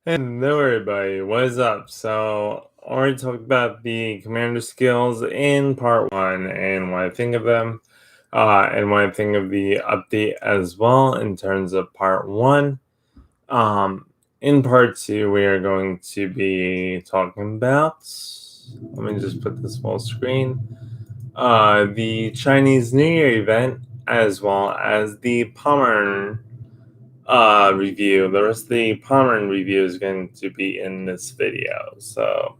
Hello, everybody. What is up? So, I already talked about the commander skills in part one and what I think of them, and what I think of the update as well in terms of part one. In part two, we are going to be talking about. Let me just put this full screen. The Chinese New Year event, as well as the Pommern review. The rest of the Pommern review is going to be in this video, so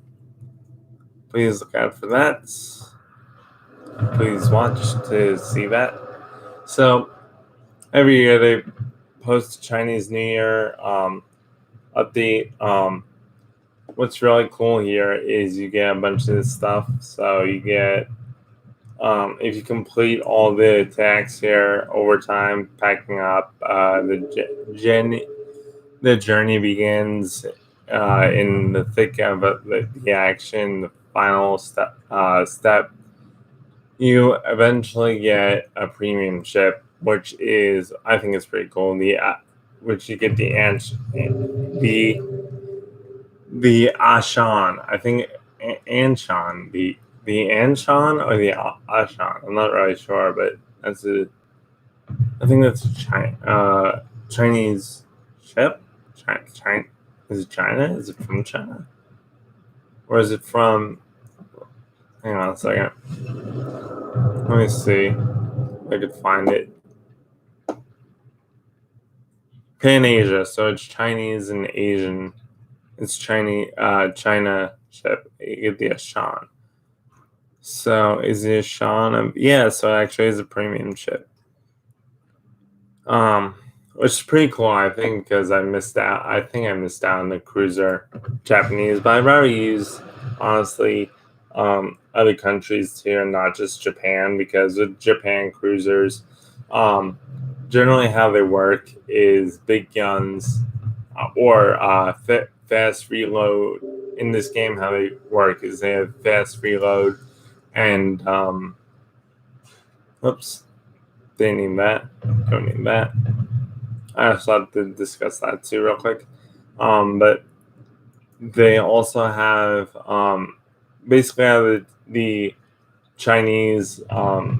please look out for that. Please watch to see that. So every year they post a Chinese New Year update. What's really cool here is you get a bunch of this stuff. So you get if you complete all the attacks here over time, packing up the journey begins in the thick of the action, the final step. You eventually get a premium ship, which is, I think, it's pretty cool. Which you get the Ashan. I think Anshan, the Anshan or the Ashan. I'm not really sure, but I think that's a Chinese ship. China. Is it China? Is it from China? Or is it from... Hang on a second. Let me see if I could find it. Pan-Asia, so it's Chinese and Asian. It's Chinese, China ship. You get the Ashan. So is the Ashan? Yeah, so it actually is a premium ship. Which is pretty cool, I think, because I missed out. I think I missed out on the cruiser Japanese, but I'd rather use, honestly, other countries too, and not just Japan, because with Japan cruisers, generally how they work is big guns or fast reload. In this game, how they work is they have fast reload and oops, didn't need that. Don't need that. I also have to discuss that too real quick. But they also have basically how the Chinese how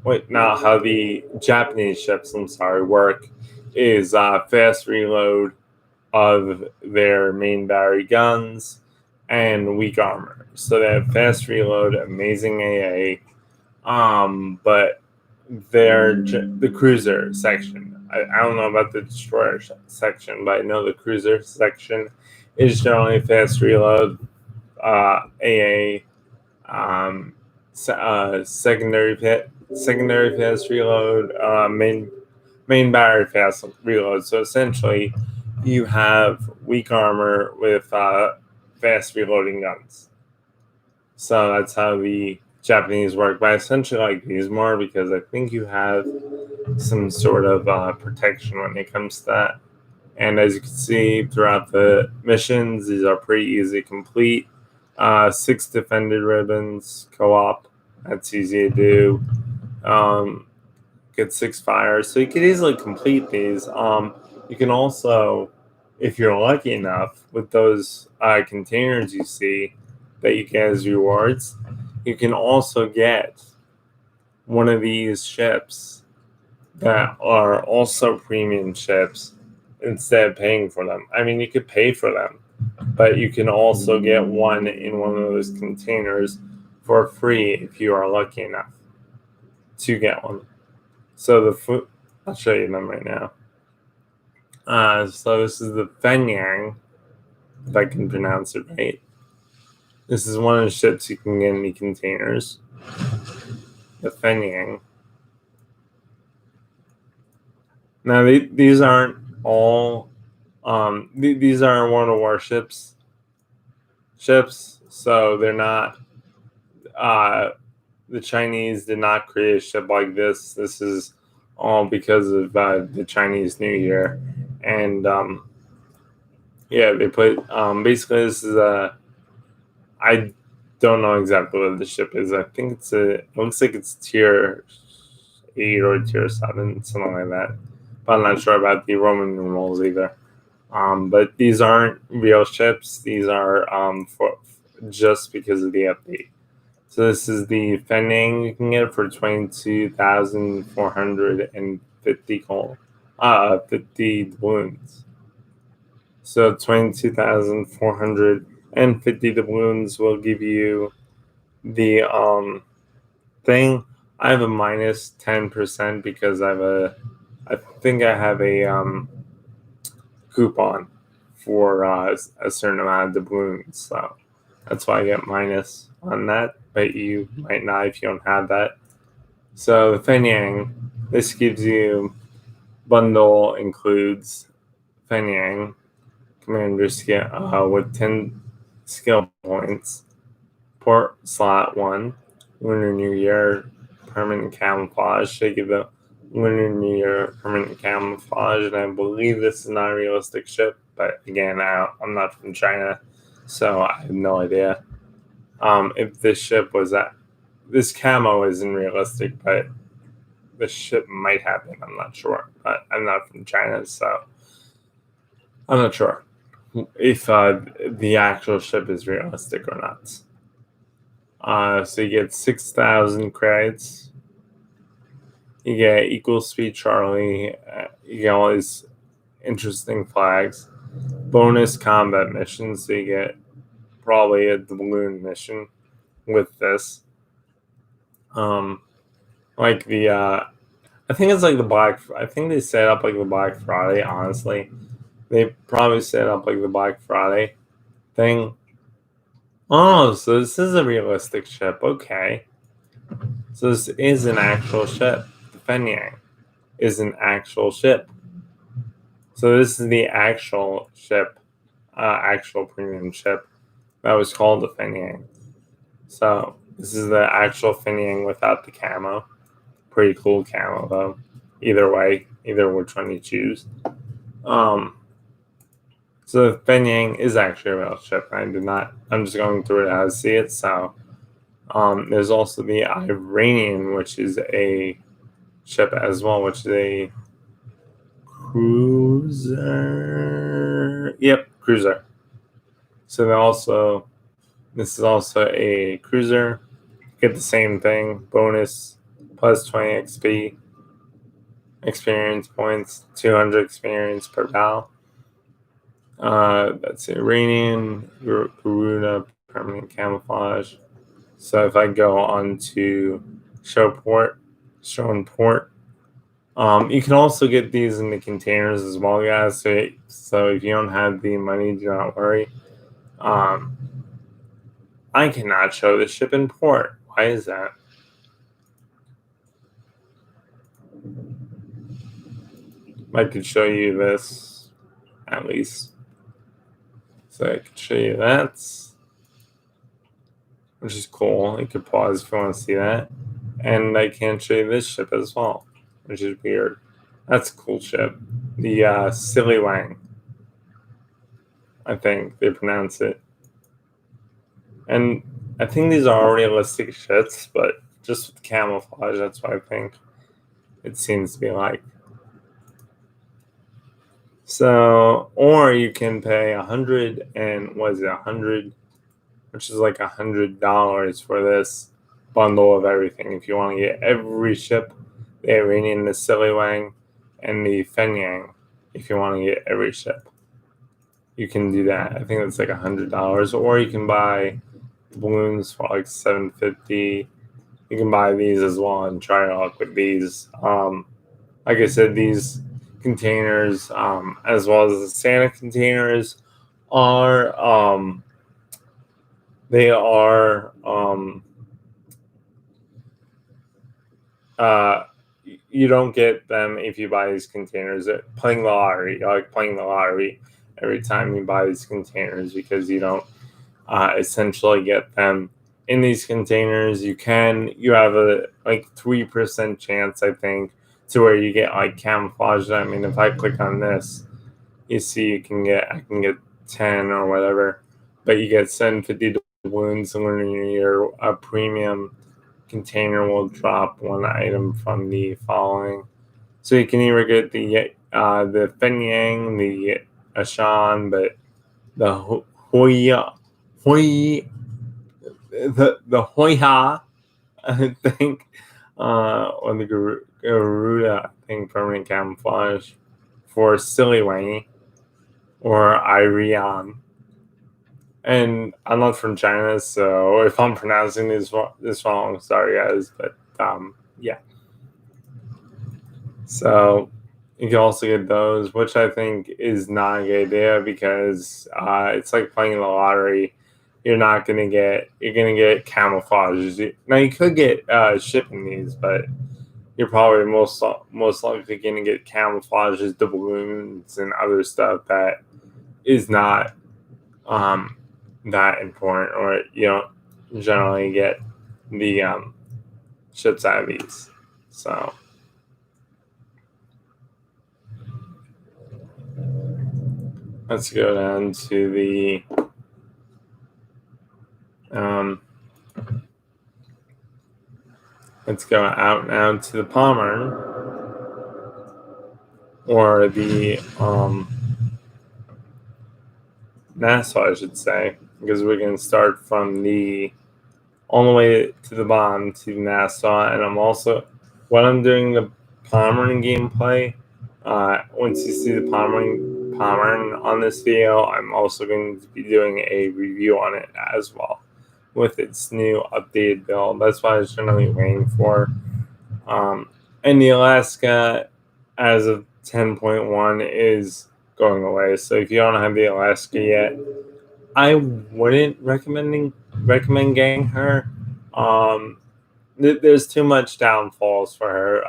the Japanese ships, work is fast reload of their main battery guns and weak armor. So they have fast reload, amazing AA, but the cruiser section. I don't know about the destroyer section, but I know the cruiser section is generally fast reload, AA, secondary fast reload, main battery fast reload. So essentially, you have weak armor with fast reloading guns. So that's how the Japanese work. But I essentially like these more because I think you have some sort of protection when it comes to that. And as you can see throughout the missions, these are pretty easy to complete. 6 defended ribbons, co-op. That's easy to do. Get 6 fires. So you can easily complete these. You can also, if you're lucky enough, with those containers you see that you get as rewards, you can also get one of these ships that are also premium ships instead of paying for them. I mean, you could pay for them, but you can also get one in one of those containers for free if you are lucky enough to get one. So I'll show you them right now. So this is the Fenyang, if I can pronounce it right. This is one of the ships you can get in the containers. The Fenyang. Now these aren't all. These are one of warships. So they're not. The Chinese did not create a ship like this. This is all because of the Chinese New Year, and they put basically this is I don't know exactly what the ship is. I think it looks like it's tier 8 or tier 7, something like that. But I'm not sure about the Roman numerals either. But these aren't real ships. These are for just because of the update. So this is the Fenyang. You can get it for 22,450 gold. 50 doubloons. So 22,450 doubloons will give you the thing. I have a minus 10% because I think I have a coupon for a certain amount of doubloons. So that's why I get minus on that. But you might not if you don't have that. So the Fenyang, this gives you bundle includes Fenyang commander skill with 10 skill points. Port slot 1, Lunar New Year permanent camouflage. They give the Lunar New Year permanent camouflage, and I believe this is not a realistic ship, but again, I'm not from China, so I have no idea. If this ship was that, this camo isn't realistic, but the ship might have been. I'm not sure, but I'm not from China, so I'm not sure if the actual ship is realistic or not. So you get 6,000 credits. You get Equal Speed Charlie. You get all these interesting flags. Bonus combat missions. So you get probably a balloon mission with this. Like the I think it's like the Black. I think they set up like the Black Friday. Honestly, they probably set up like the Black Friday thing. Oh, so this is a realistic ship. Okay, so this is an actual ship. The Fenyang is an actual ship. So this is the actual ship, actual premium ship that was called the Fenyang. So this is the actual Fenyang without the camo. Pretty cool camo though. Either way, either which one you choose. So the Fenyang is actually a real ship. I'm just going through it as I see it. So there's also the Iranian, which is a ship as well, which is a cruiser. Yep, cruiser. So this is also a cruiser. Get the same thing. Bonus plus 20 XP. Experience points. 200 experience per battle. That's Iranian, Garuda, permanent camouflage. So if I go on to show port, you can also get these in the containers as well, guys. So if you don't have the money, do not worry. I cannot show the ship in port. Why is that? I could show you this, at least. So I could show you that, which is cool. You could pause if you want to see that. And I can show you this ship as well, which is weird. That's a cool ship. The Silly Wang, I think they pronounce it. And I think these are all realistic ships, but just with camouflage, that's what I think it seems to be like. So, or you can pay 100 and what is it, 100, which is like $100 for this bundle of everything. If you want to get every ship, the Iranian, the Silly Wang, and the Fenyang, if you want to get every ship, you can do that. I think that's like $100, or you can buy balloons for like $750. You can buy these as well and try your luck with these. Like I said, these containers, as well as the Santa containers, are they are you don't get them if you buy these containers. Playing the lottery, you like playing the lottery every time you buy these containers because you don't essentially get them in these containers. You have a like 3% chance, I think, to where you get like camouflage. I mean, if I click on this, you see I can get 10 or whatever, but you get 750 doubloons, and when your premium container will drop one item from the following. So you can either get the Fenyang, the Ashan, but the Hoya, Hoy, the Hoya, I think, or the Garuda, I think, permanent camouflage for Siliwangi or Irion. And I'm not from China, so if I'm pronouncing this wrong, sorry guys. But yeah. So you can also get those, which I think is not a good idea because it's like playing the lottery. You're gonna get camouflages. Now you could get shipping these, but you're probably most likely gonna get camouflages, doubloons, and other stuff that is not um, that important, or you don't generally get the ships out of these. So let's go down to the let's go out now to the Palmer or the Nassau, I should say, because we're going to start from the all the way to the bottom to Nassau, and when I'm doing the Pomeranian gameplay, once you see the Pomeranian on this video, I'm also going to be doing a review on it as well with its new updated build. That's what I was generally waiting for. And the Alaska, as of 10.1, is going away. So if you don't have the Alaska yet, I wouldn't recommend getting her. There's too much downfalls for her.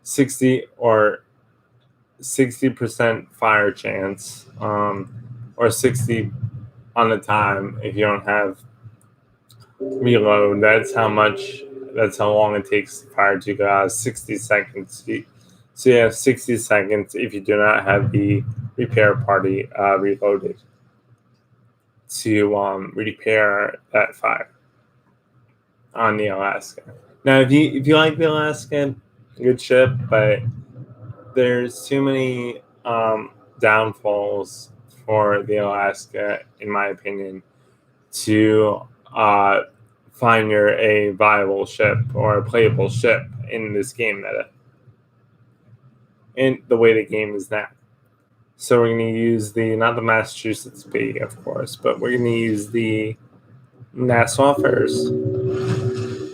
60% fire chance, or 60 on the time if you don't have reload. That's how long it takes to fire to 60 seconds. So you have 60 seconds if you do not have the repair party reloaded to repair that fire on the Alaska. Now, if you like the Alaska, good ship, but there's too many downfalls for the Alaska, in my opinion, to find a viable ship or a playable ship in this game meta, in the way the game is now. So we're going to use not the Massachusetts B, of course, but we're going to use the Nassau first.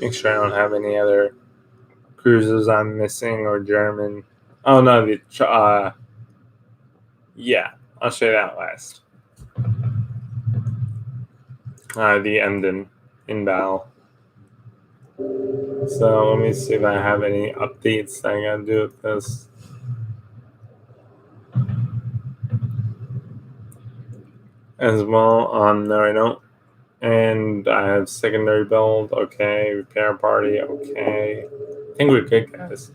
Make sure I don't have any other cruisers I'm missing or German. Oh no, yeah, I'll show you that last. The Emden in battle. So let me see if I have any updates that I gotta do with this. As well, no, I don't. And I have secondary build, okay. Repair party, okay. I think we're good, guys.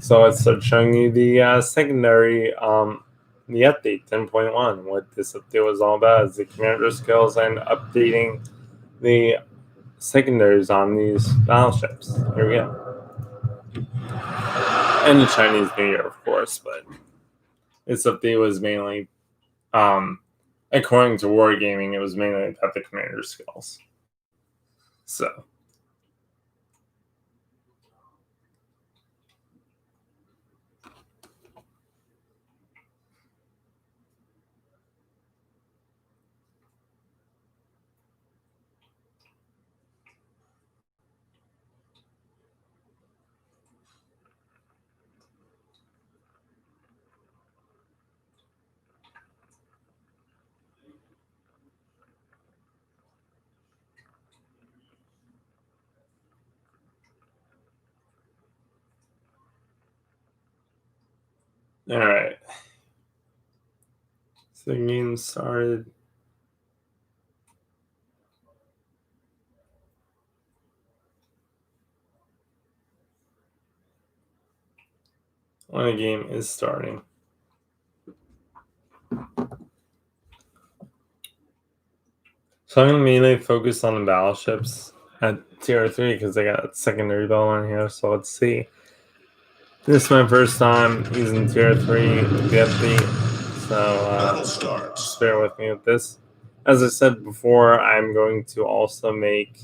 So let's start showing you the secondary, the update 10.1. What this update was all about is the commander skills and updating the secondaries on these battleships. Here we go. And the Chinese New Year, of course, but this update was mainly, according to Wargaming, it was mainly about the commander skills. So. All right. So the game started. When a game is starting. So I'm going to mainly focus on the battleships at tier 3 because I got secondary build on here. So let's see. This is my first time using tier 3 the update. So just bear with me with this. As I said before, I'm going to also make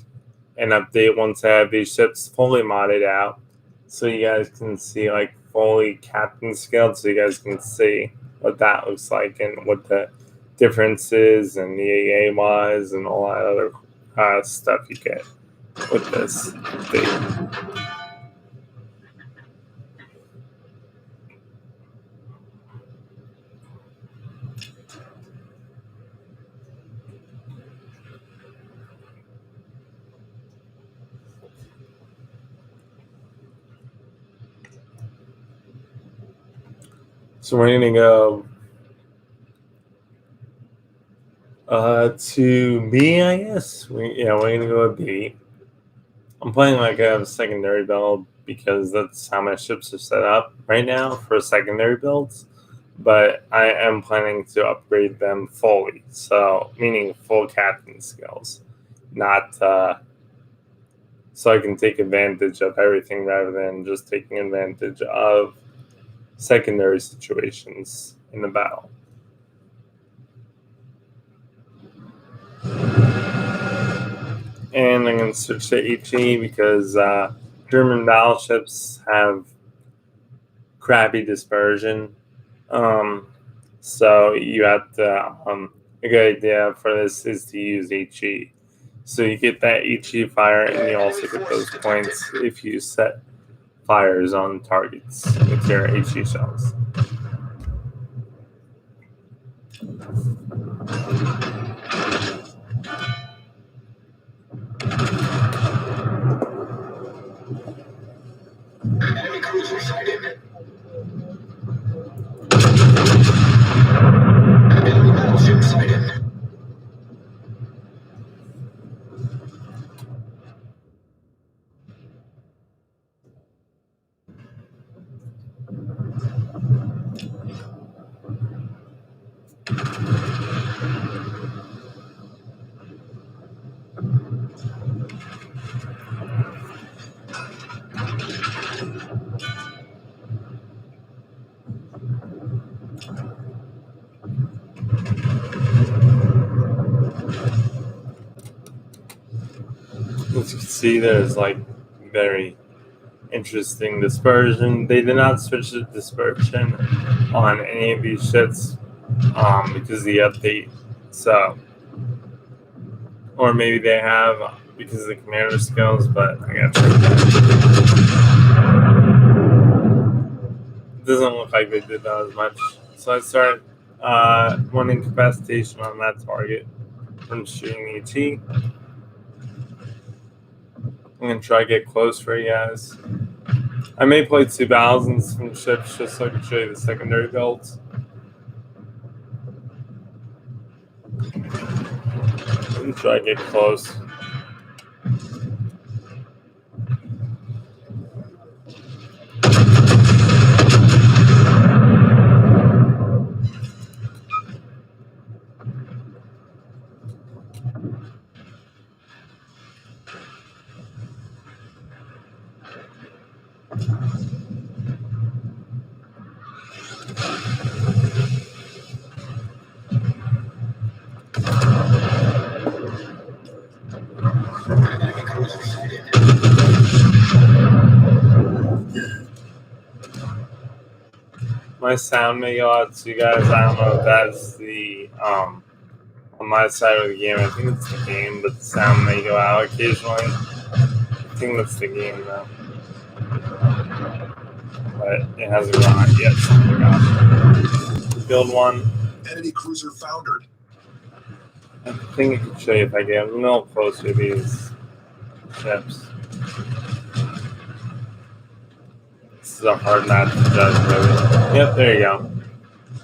an update once I have these ships fully modded out, so you guys can see like fully captain scaled, so you guys can see what that looks like and what the difference is and the AA wise and all that other stuff you get with this update. So we're gonna go to B, I guess. We're gonna go with B. I'm playing like a secondary build because that's how my ships are set up right now for secondary builds. But I am planning to upgrade them fully, so meaning full captain skills, not so I can take advantage of everything rather than just taking advantage of secondary situations in the battle. And I'm going to switch to HE because German battleships have crappy dispersion. So you have to, a good idea for this is to use HE. So you get that HE fire, and you also get those points if you set fires on targets with your HE shells. Enemy cruiser sighted. Enemy battleship sighted. As you can see, there's like very interesting dispersion. They did not switch the dispersion on any of these ships because of the update. So, or maybe they have because of the commander skills, but I gotta check that. It doesn't look like they did that as much. So I start one incapacitation on that target from shooting HE. I'm gonna try to get close for you guys. I may play 2000s from ships just so I can show you the secondary builds. And try to get close. Enemy cruiser sighted. My sound may go out to you guys. I don't know if that's the on my side of the game. I think it's the game, but the sound may go out occasionally. I think that's the game though. But it hasn't gone out yet, so I forgot. Build one. Enemy cruiser foundered. I think I can show you if I get a little closer to these ships. This is a hard map to judge, really. Yep, there you go.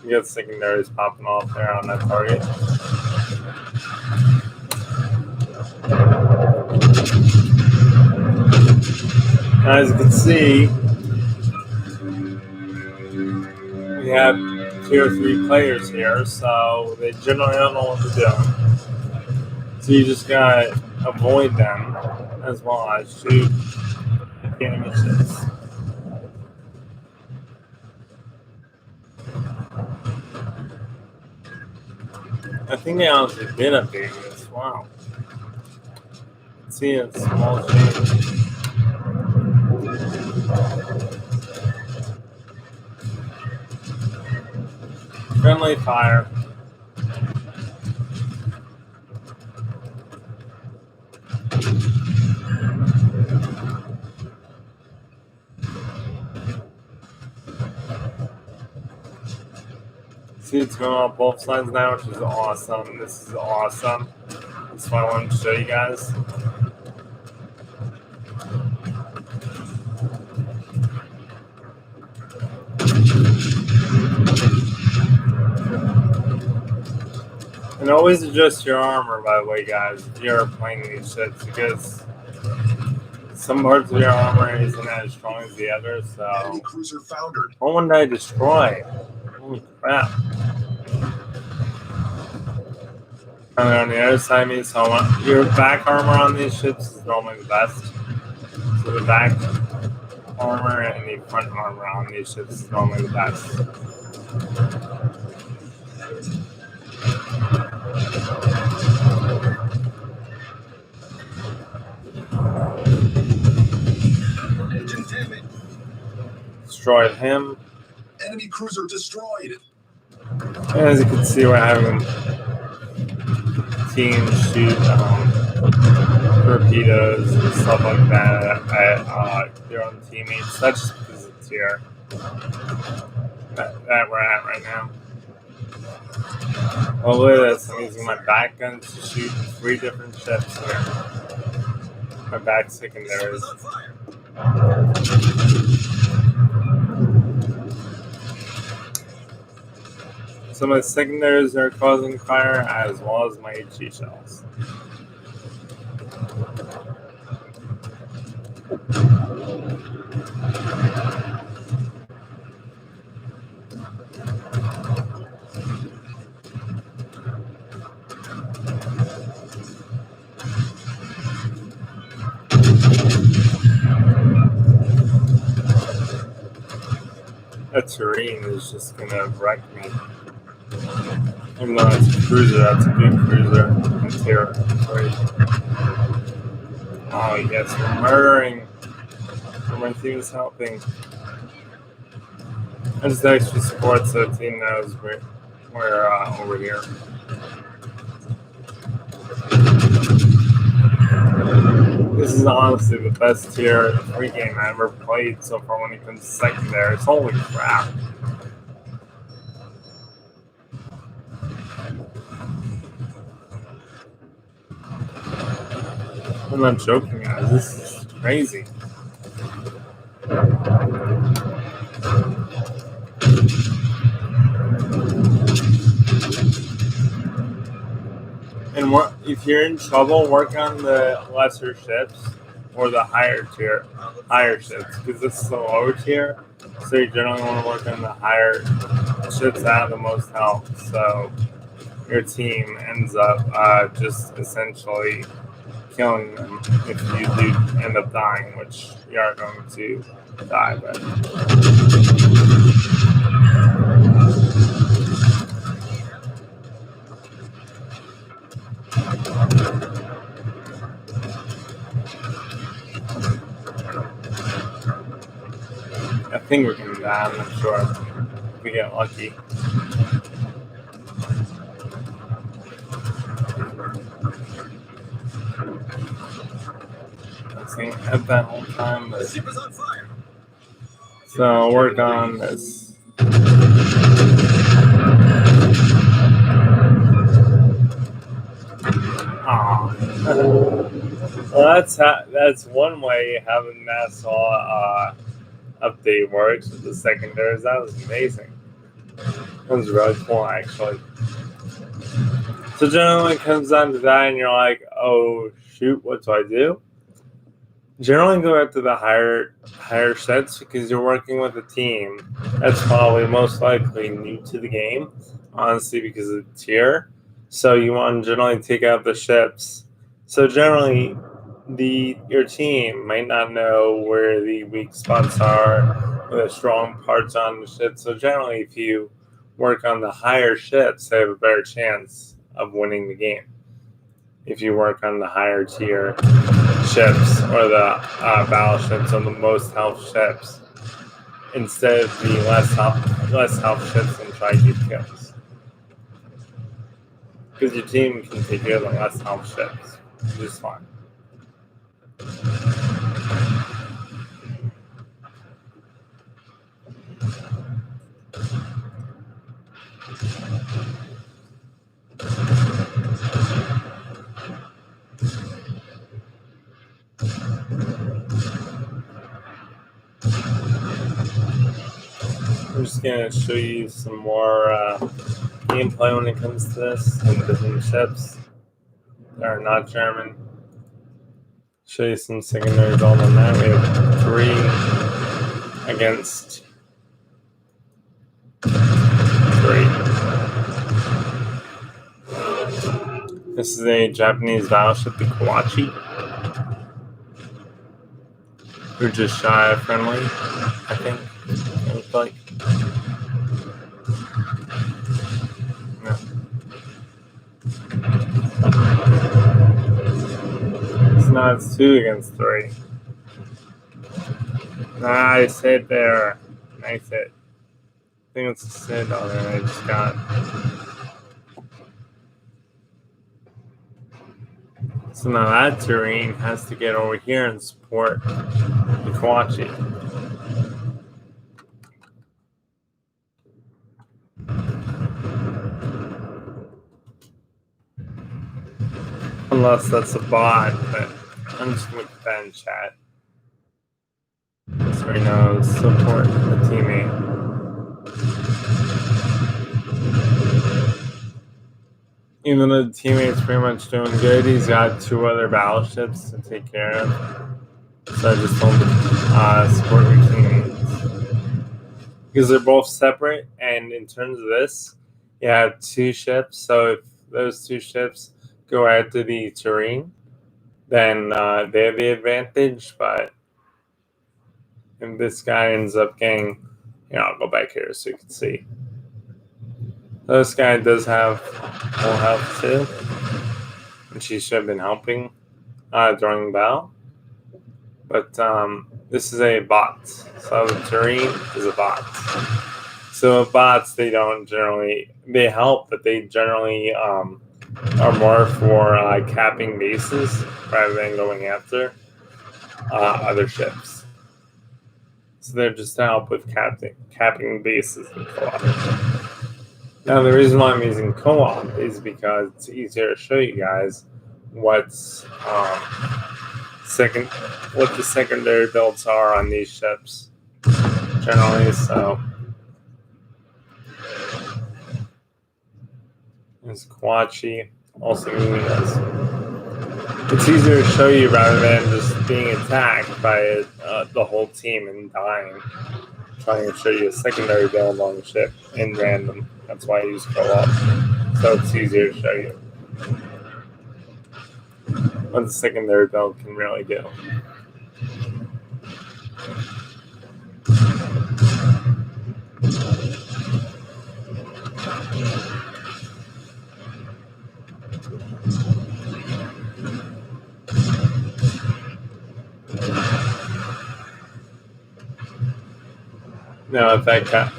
You got secondaries popping off there on that target. Now, as you can see, we have tier 3 players here, so they generally don't know what they're doing. So you just gotta avoid them as well as shoot enemy ships. I think they honestly did update this. Wow. Let's see a small change. Friendly fire. See, it's going on both sides now, which is awesome. This is awesome. That's what I wanted to show you guys. And always adjust your armor, by the way, guys, if you're playing these ships, because some parts of your armor isn't as strong as the others, so. Enemy cruiser foundered. Oh, one die destroyed. Holy crap. And then on the other side means so your back armor on these ships is normally the best. So the back armor and the front armor on these ships is normally the best. Engine damage. Destroyed him. Enemy cruiser destroyed. As you can see, we're having teams shoot torpedoes and stuff like that at their own teammates. That's just because it's here that we're at right now. Oh, look at this. I'm using my back gun to shoot 3 different ships here. My back secondaries. So my secondaries are causing fire as well as my HE shells. That terrain is just gonna wreck me. Even though it's a cruiser, that's a good cruiser. It's here. Great. Oh yes, we're murdering. My team is helping. I just extra support so the team knows we're over here. This is honestly the best tier 3 game I ever played so far when it comes to secondaries. Holy crap. I'm not joking, guys. This is crazy. And if you're in trouble, work on the lesser ships or the higher ships, because this is the lower tier. So you generally want to work on the higher ships that have the most health. So your team ends up just essentially killing them if you do end up dying, which you are going to die. But I think we're going to die. I'm not sure if we get lucky. At that whole time, but so I'll work on this. Well, that's one way having NASA update works with the secondaries. That was amazing. That was really cool, actually. So generally, when it comes down to that, and you're like, "Oh shoot, what do I do?" Generally, go after the higher sets because you're working with a team that's probably most likely new to the game, honestly, because of the tier. So you want to generally take out the ships. So generally, your team might not know where the weak spots are, or the strong parts on the ship. So generally, if you work on the higher ships, they have a better chance of winning the game. If you work on the higher tier ships or the battleships or the most health ships, instead of the less health ships and try to get kills. Because your team can take care of the less health ships, which is fine. I'm just gonna show you some more gameplay when it comes to this and different ships that are not German. Show you some secondary build on that. We have 3 against 3. This is a Japanese battleship, the Kawachi. We're just shy of friendly, I think. It looks like. No. So now it's 2 against 3. Nice hit there. Nice hit. I think it's a Citadel there I just got. So now that terrain has to get over here and support the Kawachi. Unless that's a bot, but I'm just going to put that in chat. So we know support the teammate. Even though the teammate's pretty much doing good, he's got 2 other battleships to take care of. So I just told him support your teammates. Because they're both separate, and in terms of this, you have 2 ships. So if those 2 ships go after the terrain, then they have the advantage. But if this guy ends up getting, I'll go back here so you can see. This guy does have full health too, and she should have been helping during the battle. But this is a bot, so the terrain is a bot. So bots, they help, but they generally are more for capping bases rather than going after other ships. So they're just to help with capping bases in co-op. Now the reason why I'm using co-op is because it's easier to show you guys what the secondary builds are on these ships generally. So there's Kawachi, also Muniz. It's easier to show you rather than just being attacked by the whole team and dying. Trying to show you a secondary build on the ship in random. That's why I use co-op. So it's easier to show you what the secondary build can really do. Now if that cat.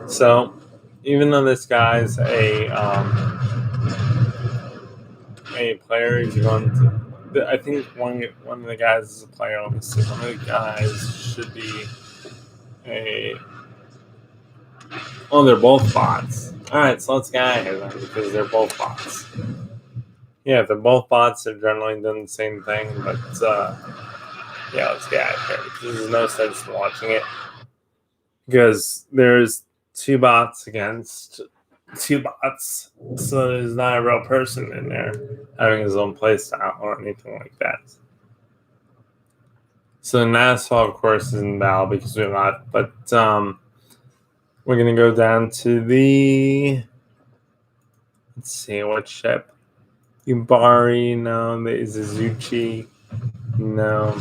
So even though this guy's a player, he's going to. I think one of the guys is a player. Let me see. One of the guys should be a. Oh, they're both bots. All right, so let's get out of here then because they're both bots. Yeah, they're both bots. They're generally doing the same thing, but yeah, let's get out of here because there's no sense in watching it because there's 2 bots against 2 bots, so there's not a real person in there having his own playstyle or anything like that. So Nassau, of course, is in battle because we're not, but we're gonna go down to the. Let's see what ship. Ubari, no. The Izuchi, no.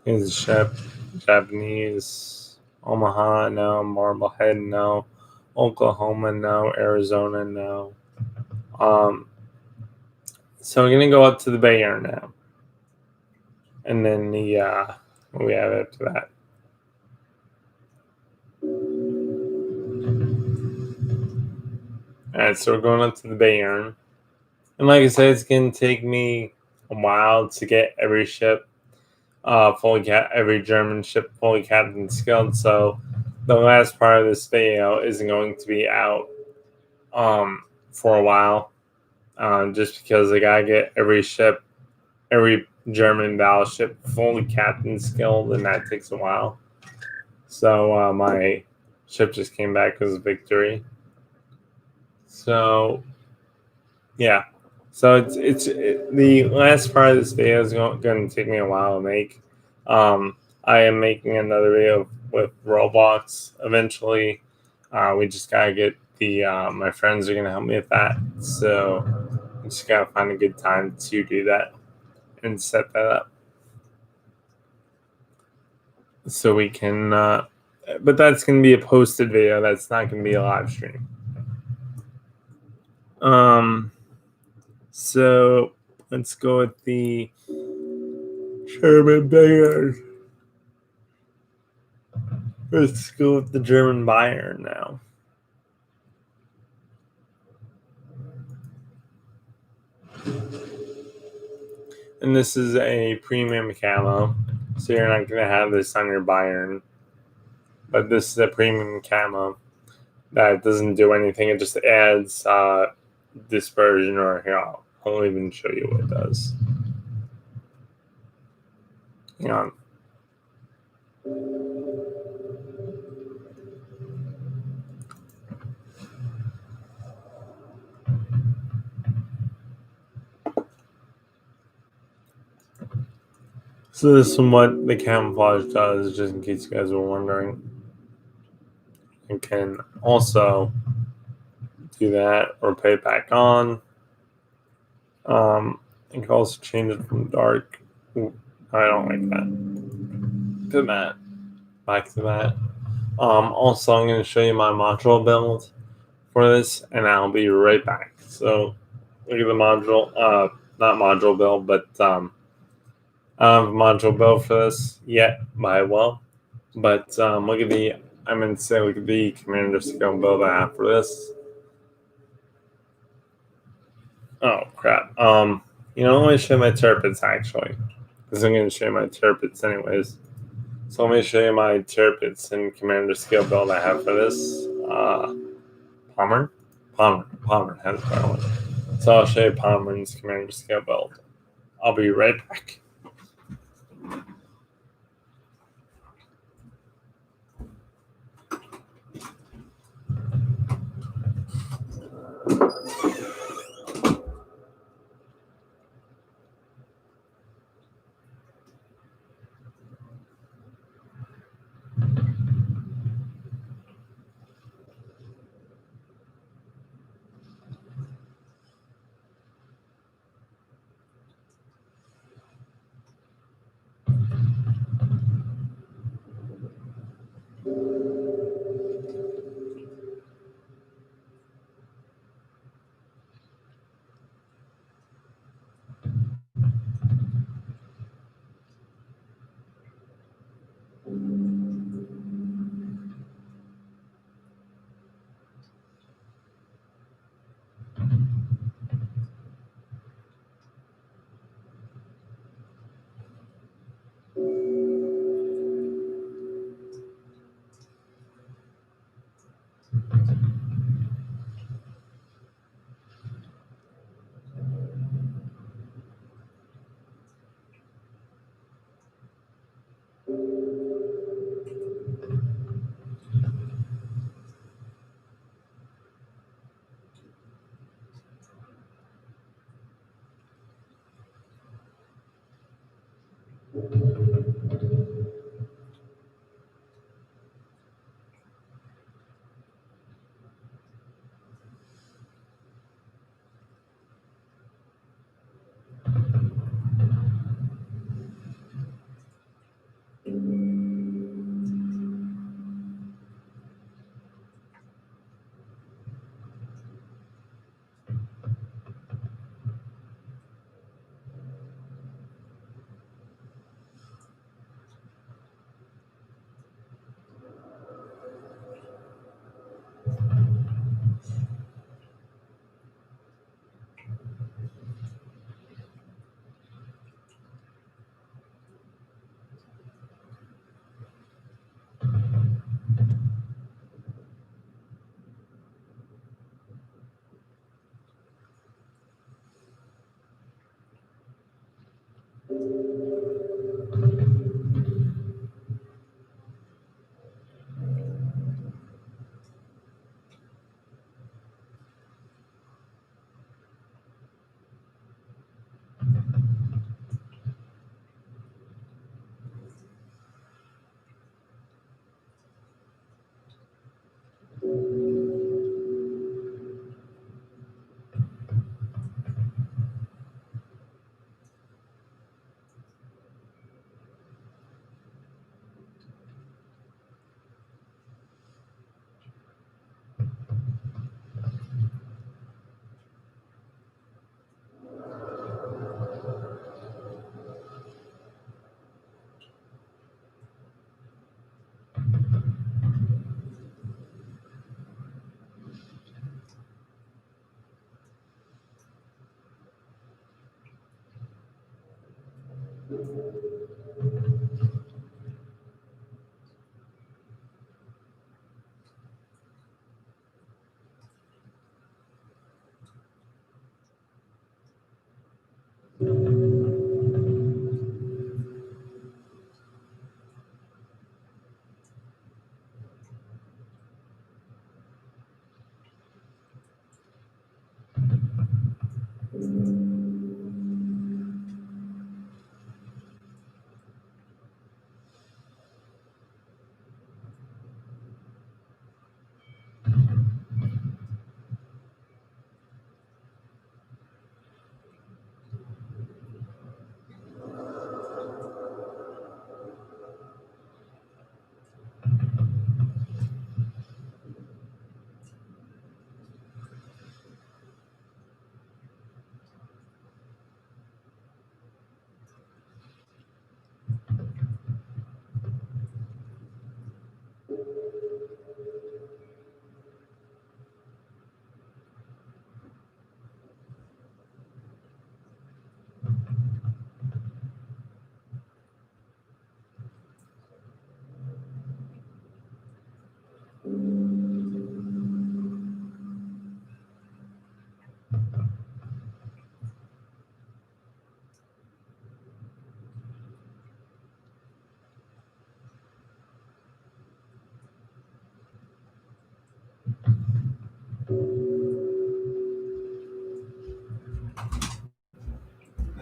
Here's a ship. Japanese. Omaha, no. Marblehead, no. Oklahoma, no. Arizona, no. So we're gonna go up to the Bay Area now, and then we have after that. All right, so we're going up to the Bay Area, and like I said, it's gonna take me a while to get every ship, every German ship fully captain skilled. So the last part of this video isn't going to be out for a while, just because I gotta get every German battleship fully captain skilled, and that takes a while. So my ship just came back as a victory. So yeah, so the last part of this video is going to take me a while to make. I am making another video with robots eventually. We just gotta get the my friends are gonna help me with that. So we just gotta find a good time to do that and set that up so we can. But that's gonna be a posted video. That's not gonna be a live stream. So let's go with the German Bayern. Let's go with the German Bayern now. And this is a premium camo, so you're not going to have this on your Bayern. But this is a premium camo that doesn't do anything. It just adds dispersion, or here, I'll even show you what it does. Hang on. So this is what the camouflage does, just in case you guys were wondering. You can also do that or put it back on. You can also change it from dark. Ooh, I don't like that. To that. Back to that. Also, I'm going to show you my module build for this, and I'll be right back. So, look at the module. Not module build, but I don't have a module build for this yet, but I will. But look at the. I'm going to say look at the commander skill build I have for this. Oh crap. Let me show you my turrets actually, because I'm going to show you my turrets anyways. So let me show you my turrets and commander skill build I have for this. Palmer has a better one. So I'll show you Palmer's commander skill build. I'll be right back.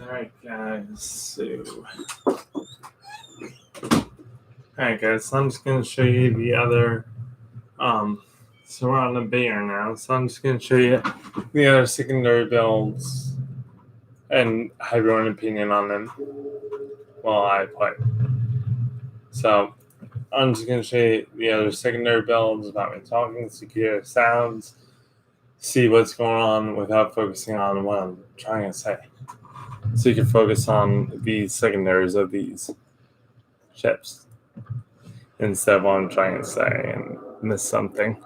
Alright guys, so I'm just gonna show you the other so we're on the bear now, so I'm just gonna show you the other secondary builds and have your own opinion on them while I play. So I'm just gonna show you the other secondary builds about me talking, so you can hear sounds, see what's going on without focusing on what I'm trying to say. So you can focus on the secondaries of these ships instead of what I'm trying to say and miss something.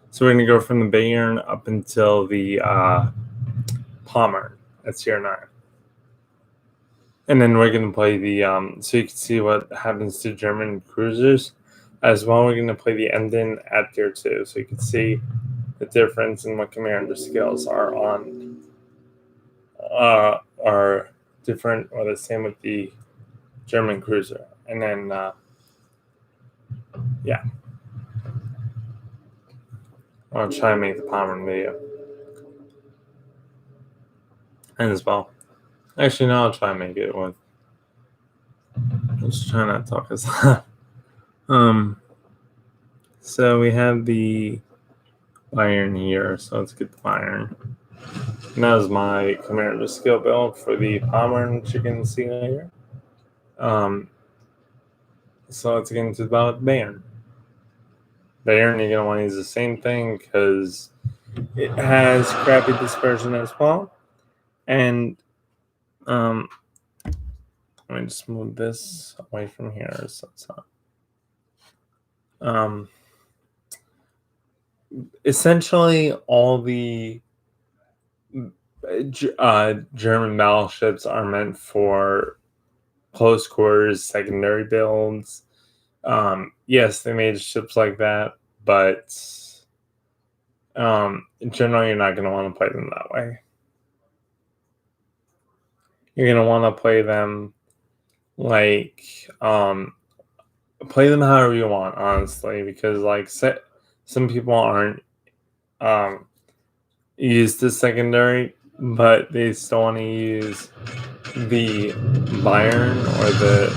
So we're going to go from the Bayern up until the Palmer. That's tier 9. And then we're going to play the, so you can see what happens to German cruisers. As well, we're going to play the Emden at tier 2. So you can see the difference in what commander skills are on, are different or the same with the German cruiser. And then, yeah. I'll try and make the Palmer video. And as well. Actually, no, I'll try and make it with. Let's try not to talk as loud. So we have the iron here. So let's get the iron. And that was my commander skill build for the Palmer chicken see here. So let's get into about Bayern. Bayern, you're gonna want to use the same thing because it has crappy dispersion as well. And let me just move this away from here so it's not. Essentially, all the German battleships are meant for close quarters secondary builds. Yes, they made ships like that, but in general, you're not going to want to play them that way. You're going to want to play them like play them however you want, honestly, because like some people aren't used to secondary, but they still want to use the Bayern or the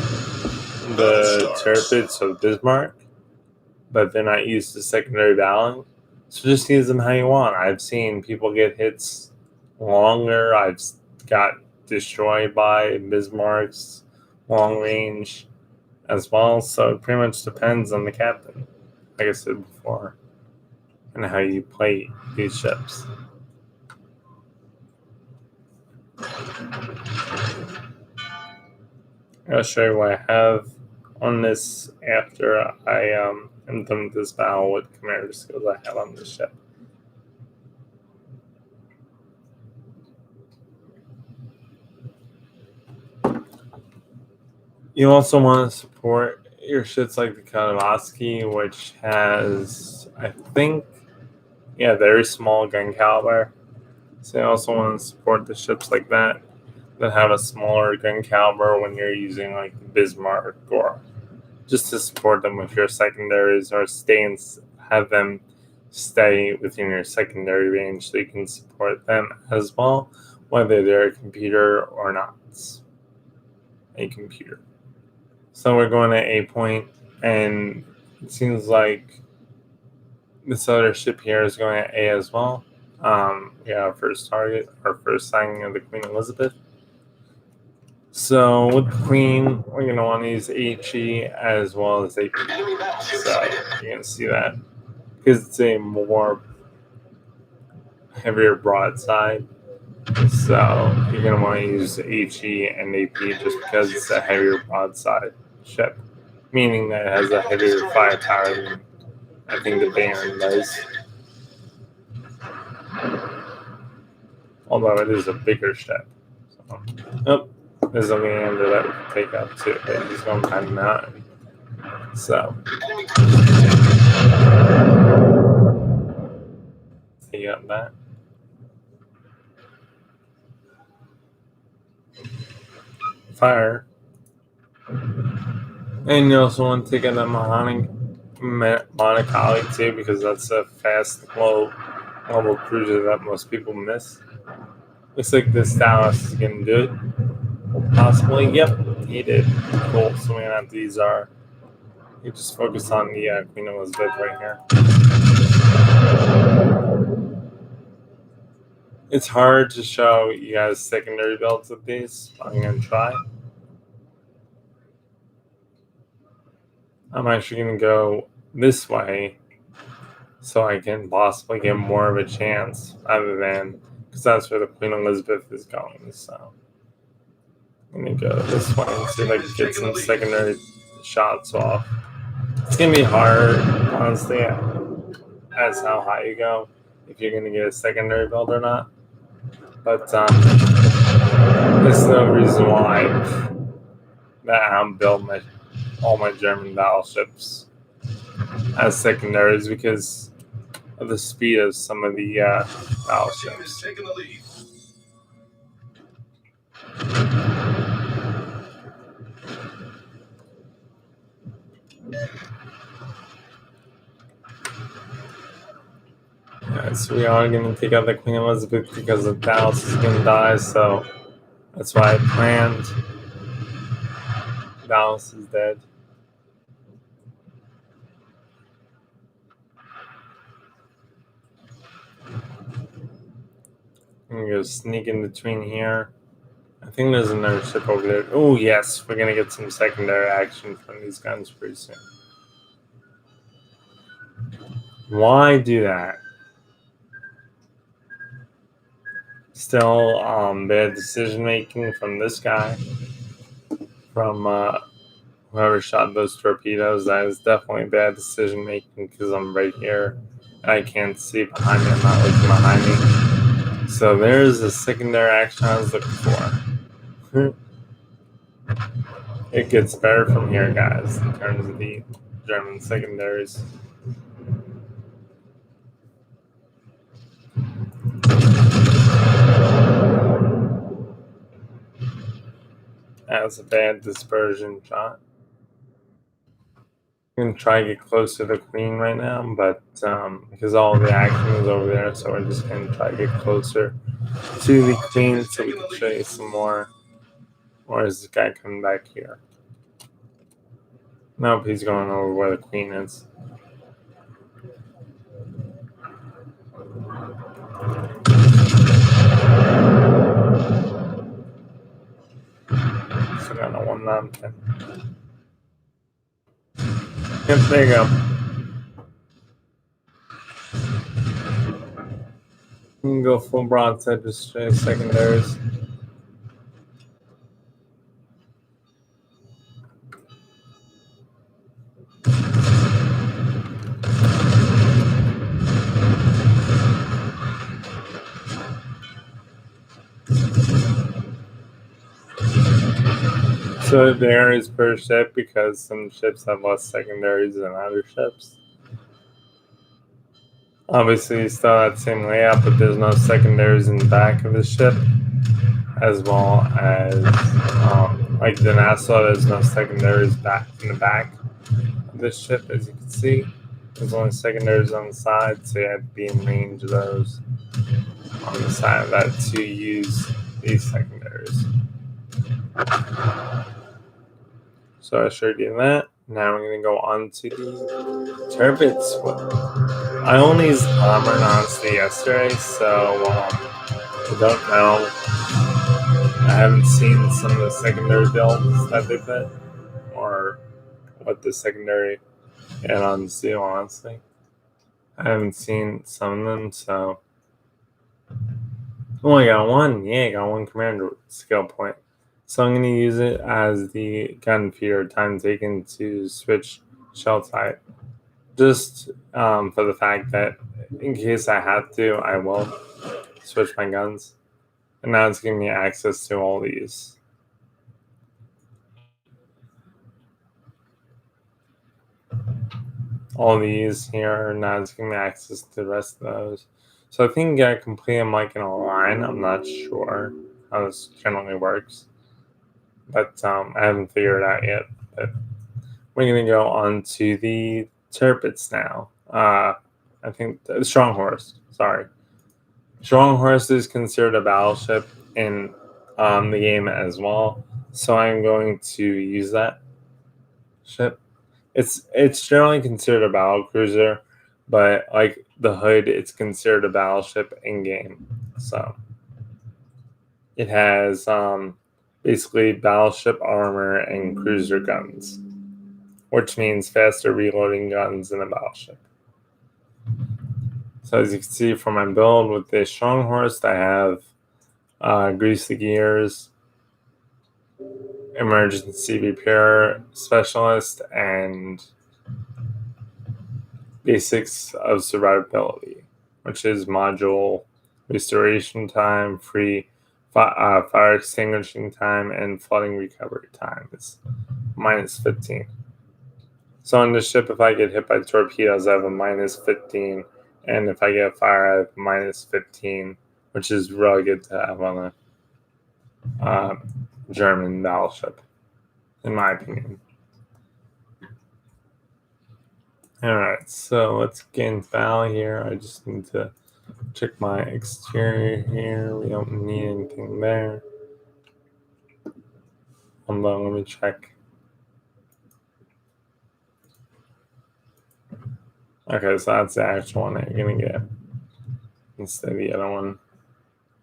Tirpitz or Bismarck, but they're not used to secondary battling. So just use them how you want. I've seen people get hits longer. I've got destroyed by Bismarck's long range as well. So it pretty much depends on the captain, like I said before, and how you play these ships. I'll show you what I have on this after I am done with this battle, what commander skills I have on this ship. You also want to support your ships like the Kawasaki, which has, I think, yeah, very small gun caliber. So you also want to support the ships like that have a smaller gun caliber when you're using like Bismarck, or just to support them with your secondaries, or have them stay within your secondary range so you can support them as well, whether they're a computer or not. A computer. So we're going to A point, and it seems like this other ship here is going to A as well. Yeah, our first target, our first sighting of the Queen Elizabeth. So with the Queen, we're going to want to use HE as well as AP. So you're going to see that because it's a more heavier broadside. So you're going to want to use HE and AP just because it's a heavier broadside ship, meaning that it has a heavier firepower than I think the Baron does. Although it is a bigger ship. So, oh, there's a Leander that we can take up too, but he's going to find a mountain. So, you got that. Fire. And you also want to take out that Monocali too, because that's a fast, global cruiser that most people miss. Looks like this Dallas is going to do it. Possibly. Yep, he did. Cool. So we're going to have these are. You just focus on the Queen Elizabeth right here. It's hard to show you guys secondary builds of these. I'm going to try. I'm actually going to go this way so I can possibly get more of a chance other than because that's where the Queen Elizabeth is going. So I'm going to go this way and see if I can get some secondary shots off. It's going to be hard, honestly, as how high you go, if you're going to get a secondary build or not. But there's no reason why that I don't build all my German battleships as secondaries because of the speed of some of the battleships. Yeah, so we are going to take out the Queen Elizabeth because the Dallas is going to die, so that's why I planned. Dallas is dead. I'm going to go sneak in between here. I think there's another ship over there. Oh, yes, we're going to get some secondary action from these guns pretty soon. Why do that? Still bad decision making from this guy. From whoever shot those torpedoes. That is definitely bad decision making because I'm right here. I can't see behind me. I'm not looking behind me. So there's a secondary action I was looking for. It gets better from here, guys, in terms of the German secondaries. That was a bad dispersion shot. I'm going to try to get close to the Queen right now, but because all the action is over there, so we're just going to try to get closer to the Queen so we can show you some more. Or is this guy coming back here? Nope, he's going over where the Queen is. So got a 1-9-10. Yep, there you go. You can go full broadside, just straight secondaries. So it varies per ship because some ships have less secondaries than other ships. Obviously, you still have that same layout, but there's no secondaries in the back of the ship, as well as like the Nassau, there's no secondaries back in the back of the ship, as you can see. There's only secondaries on the side, so you have to be in range of those on the side of that to use these secondaries. So I showed you that. Now we're going to go on to the turrets. I only used armor honestly yesterday, so I don't know. I haven't seen some of the secondary builds that they put, or what the secondary add-ons do, honestly. I haven't seen some of them, so. Oh, I got one. Yeah, I got one commander skill point. So I'm going to use it as the gun feeder time taken to switch shell type. Just for the fact that in case I have to, I will switch my guns. And now it's giving me access to all these. All these here, now it's giving me access to the rest of those. So I think I complete them like in a line. I'm not sure how this generally works. But I haven't figured it out yet. But we're going to go on to the turrets now. I think the Strong Horse. Sorry. Strong Horse is considered a battleship in the game as well. So I'm going to use that ship. It's generally considered a battle cruiser, but like the hood, it's considered a battleship in game. So it has basically battleship armor and cruiser guns, which means faster reloading guns than a battleship. So as you can see from my build with this Strong Horse, I have greasy gears, emergency repair specialist, and basics of survivability, which is module restoration time, free fire extinguishing time, and flooding recovery time. It's minus 15. So on the ship, if I get hit by torpedoes, I have a minus 15. And if I get fire, I have minus 15, which is really good to have on a German battleship, in my opinion. Alright, so let's gain battle here. I just need to check my exterior here. We don't need anything there. Hold on, let me check. Okay, so that's the actual one that you're gonna get instead of the other one.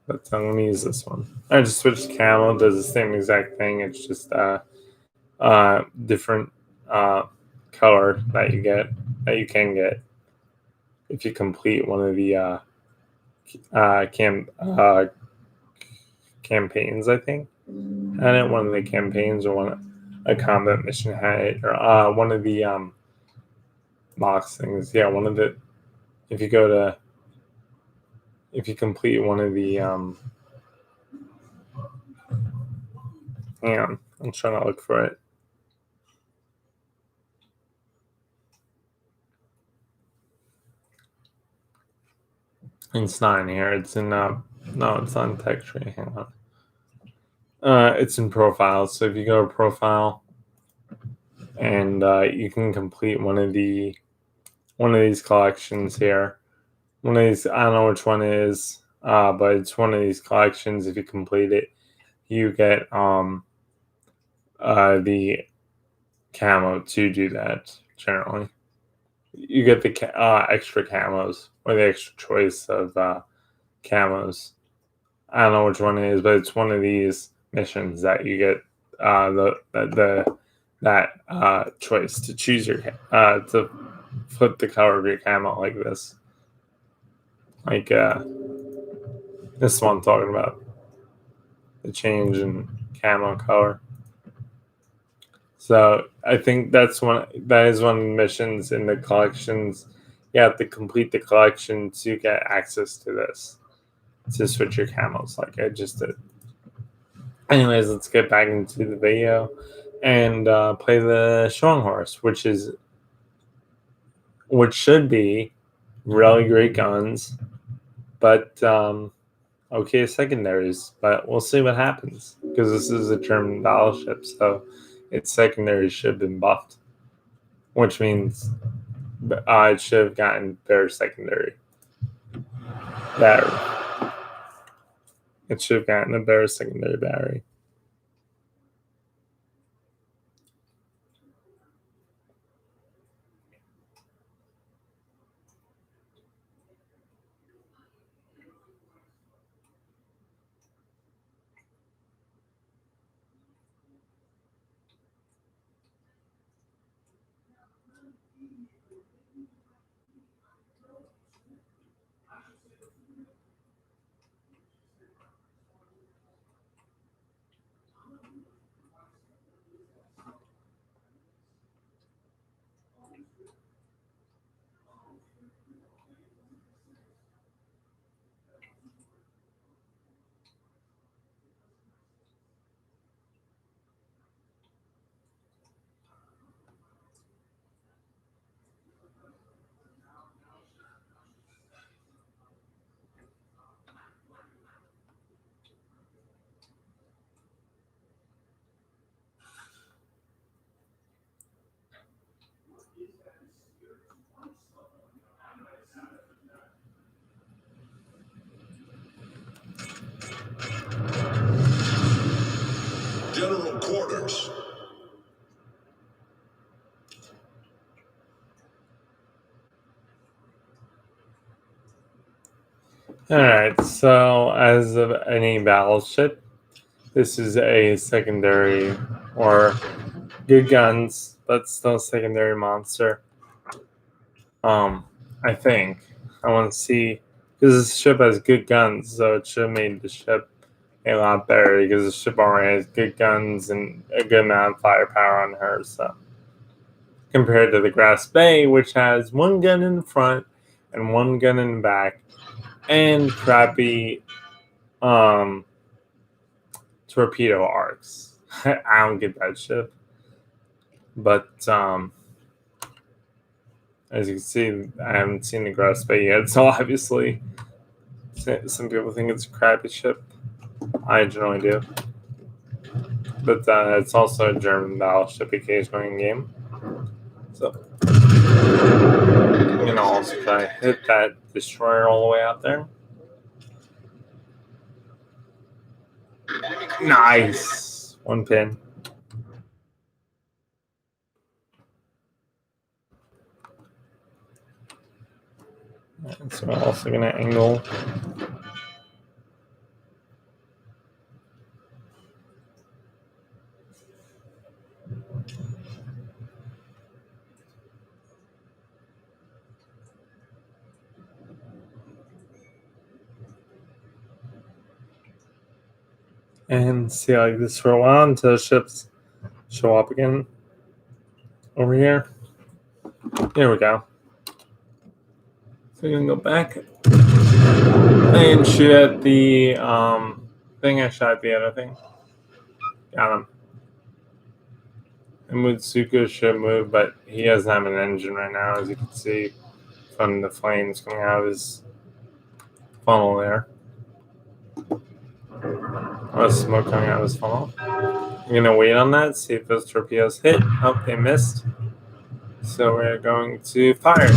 But I'm gonna use this one. I just switched camo, does the same exact thing. It's just different color that you can get if you complete one of the campaigns, I think. Had it one of the campaigns or a combat mission had it, or one of the box things. Yeah, one of the if you complete one of the hang on, I'm trying to look for it. It's not in here. It's in no, it's not in tech tree. Hang on. It's in profiles. So if you go to profile, and you can complete one of these collections here. One of these, I don't know which one it is, but it's one of these collections. If you complete it, you get the camo to do that. Generally, you get the extra camos or the extra choice of camos. I don't know which one it is, but it's one of these missions that you get that choice to choose your to flip the color of your camo like this, like this one I'm talking about, the change in camo color. So I think that is one of the missions in the collections. You have to complete the collection to get access to this, to switch your camos like I just did. Anyways, let's get back into the video and play the strong horse, which should be really great guns, but okay secondaries. But we'll see what happens because this is a German battleship, so its secondary should have been buffed, which means it should have gotten better secondary. Battery. It should have gotten a better secondary battery. General quarters. Alright, so as of any battleship, this is a secondary or good guns, but still secondary monster. I think. I want to see because this ship has good guns, so it should have made the ship a lot better because the ship already has good guns and a good amount of firepower on her. So compared to the Grass Bay, which has one gun in the front and one gun in the back, and crappy torpedo arcs. I don't get that ship, but as you can see, I haven't seen the Grass Bay yet, so obviously some people think it's a crappy ship. I generally do. But it's also a German battleship occasionally in game. So I'm going to also try to hit that destroyer all the way out there. Nice! One pin. And so we're also going to angle. And see like this for a while until the ships show up again over here. There we go. So we're going to go back and shoot at the thing I shot at the other thing. Got him. And Mutsuko should move, but he doesn't have an engine right now, as you can see from the flames coming out of his funnel there. Or smoke coming out of his funnel. I'm going to wait on that, see if those torpedoes hit. Oh, they missed. So we're going to fire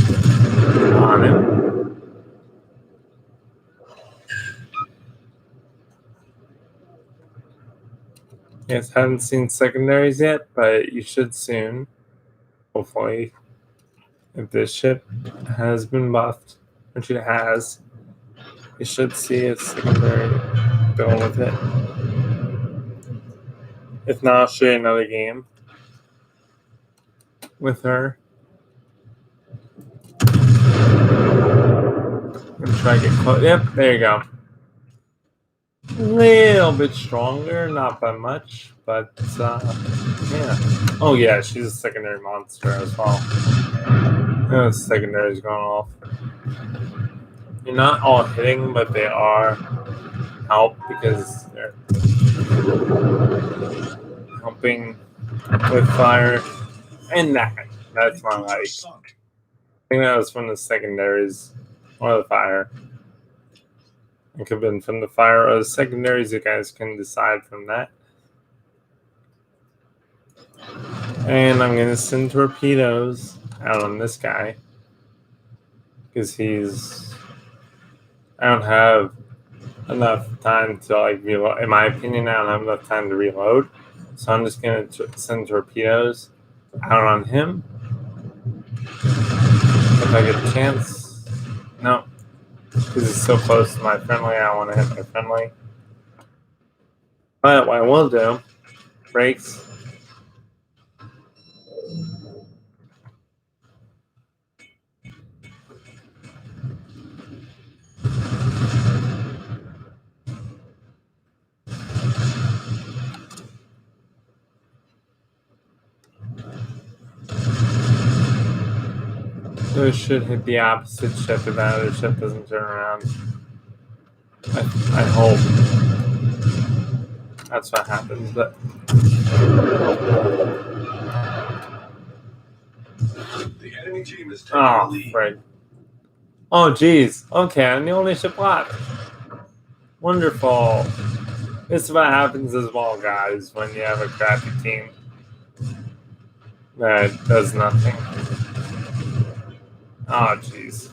on him. Yes, haven't seen secondaries yet, but you should soon. Hopefully, if this ship has been buffed, which it has, you should see a secondary build with it. If not, I'll show you another game with her. And try to get close. Yep, there you go. A little bit stronger, not by much, but yeah. Oh yeah, she's a secondary monster as well. The secondary's going off. You're not all hitting, but they are help because they're helping with fire. And that's my like. I think that was from the secondaries or the fire. It could have been from the fire or the secondaries. You guys can decide from that. And I'm going to send torpedoes out on this guy because I don't have enough time to like reload. In my opinion, I don't have enough time to reload. So I'm just going to send torpedoes out on him. If I get a chance. No. Because he's so close to my friendly, I don't want to hit my friendly. But what I will do, brakes. Those should hit the opposite ship if that other ship doesn't turn around. I hope that's what happens, but The enemy team is taking the lead. right. Oh geez. Okay, I'm the only ship left. Wonderful. This is what happens as well, guys, when you have a crappy team that does nothing. Oh jeez.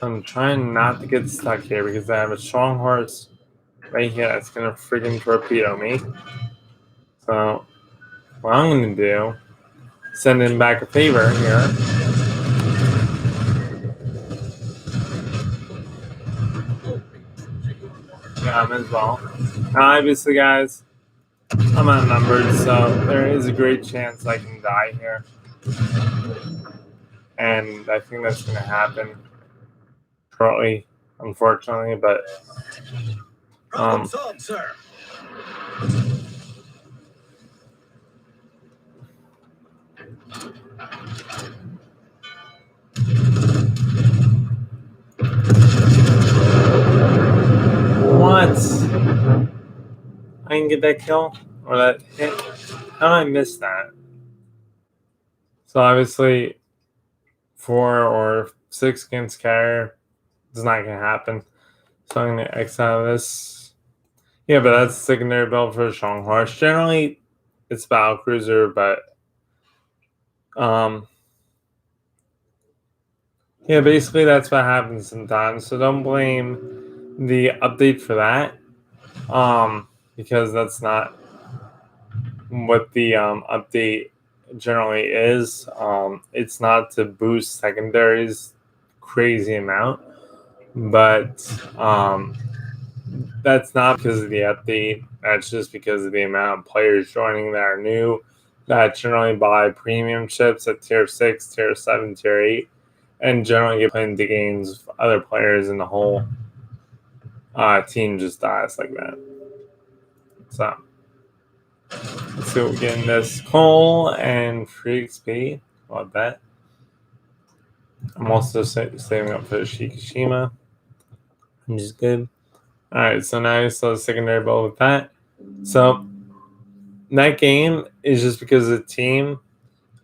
I'm trying not to get stuck here because I have a strong horse right here that's gonna friggin' torpedo me. So what I'm gonna do, send him back a favor here. Yeah, as well. Now, obviously, guys, I'm outnumbered, so there is a great chance I can die here. And I think that's going to happen shortly, unfortunately, but Problem solved, sir. what? I didn't get that kill or that hit. How did I miss that? So obviously 4 or 6 against carrier is not going to happen. So I'm going to X out of this. Yeah, but that's secondary build for a strong horse. Generally, it's battle cruiser, but yeah, basically that's what happens sometimes. So don't blame the update for that, because that's not what the update generally is. It's not to boost secondaries crazy amount, but that's not because of the update. That's just because of the amount of players joining that are new, that generally buy premium chips at tier 6, tier 7, tier 8, and generally get put into games with other players, and the whole team just dies like that. So let's see what we get in this. Coal and free XP. Love that. I'm also saving up for the Shikishima, which is good. Alright, so now you saw the secondary build with that. So that game is just because of the team.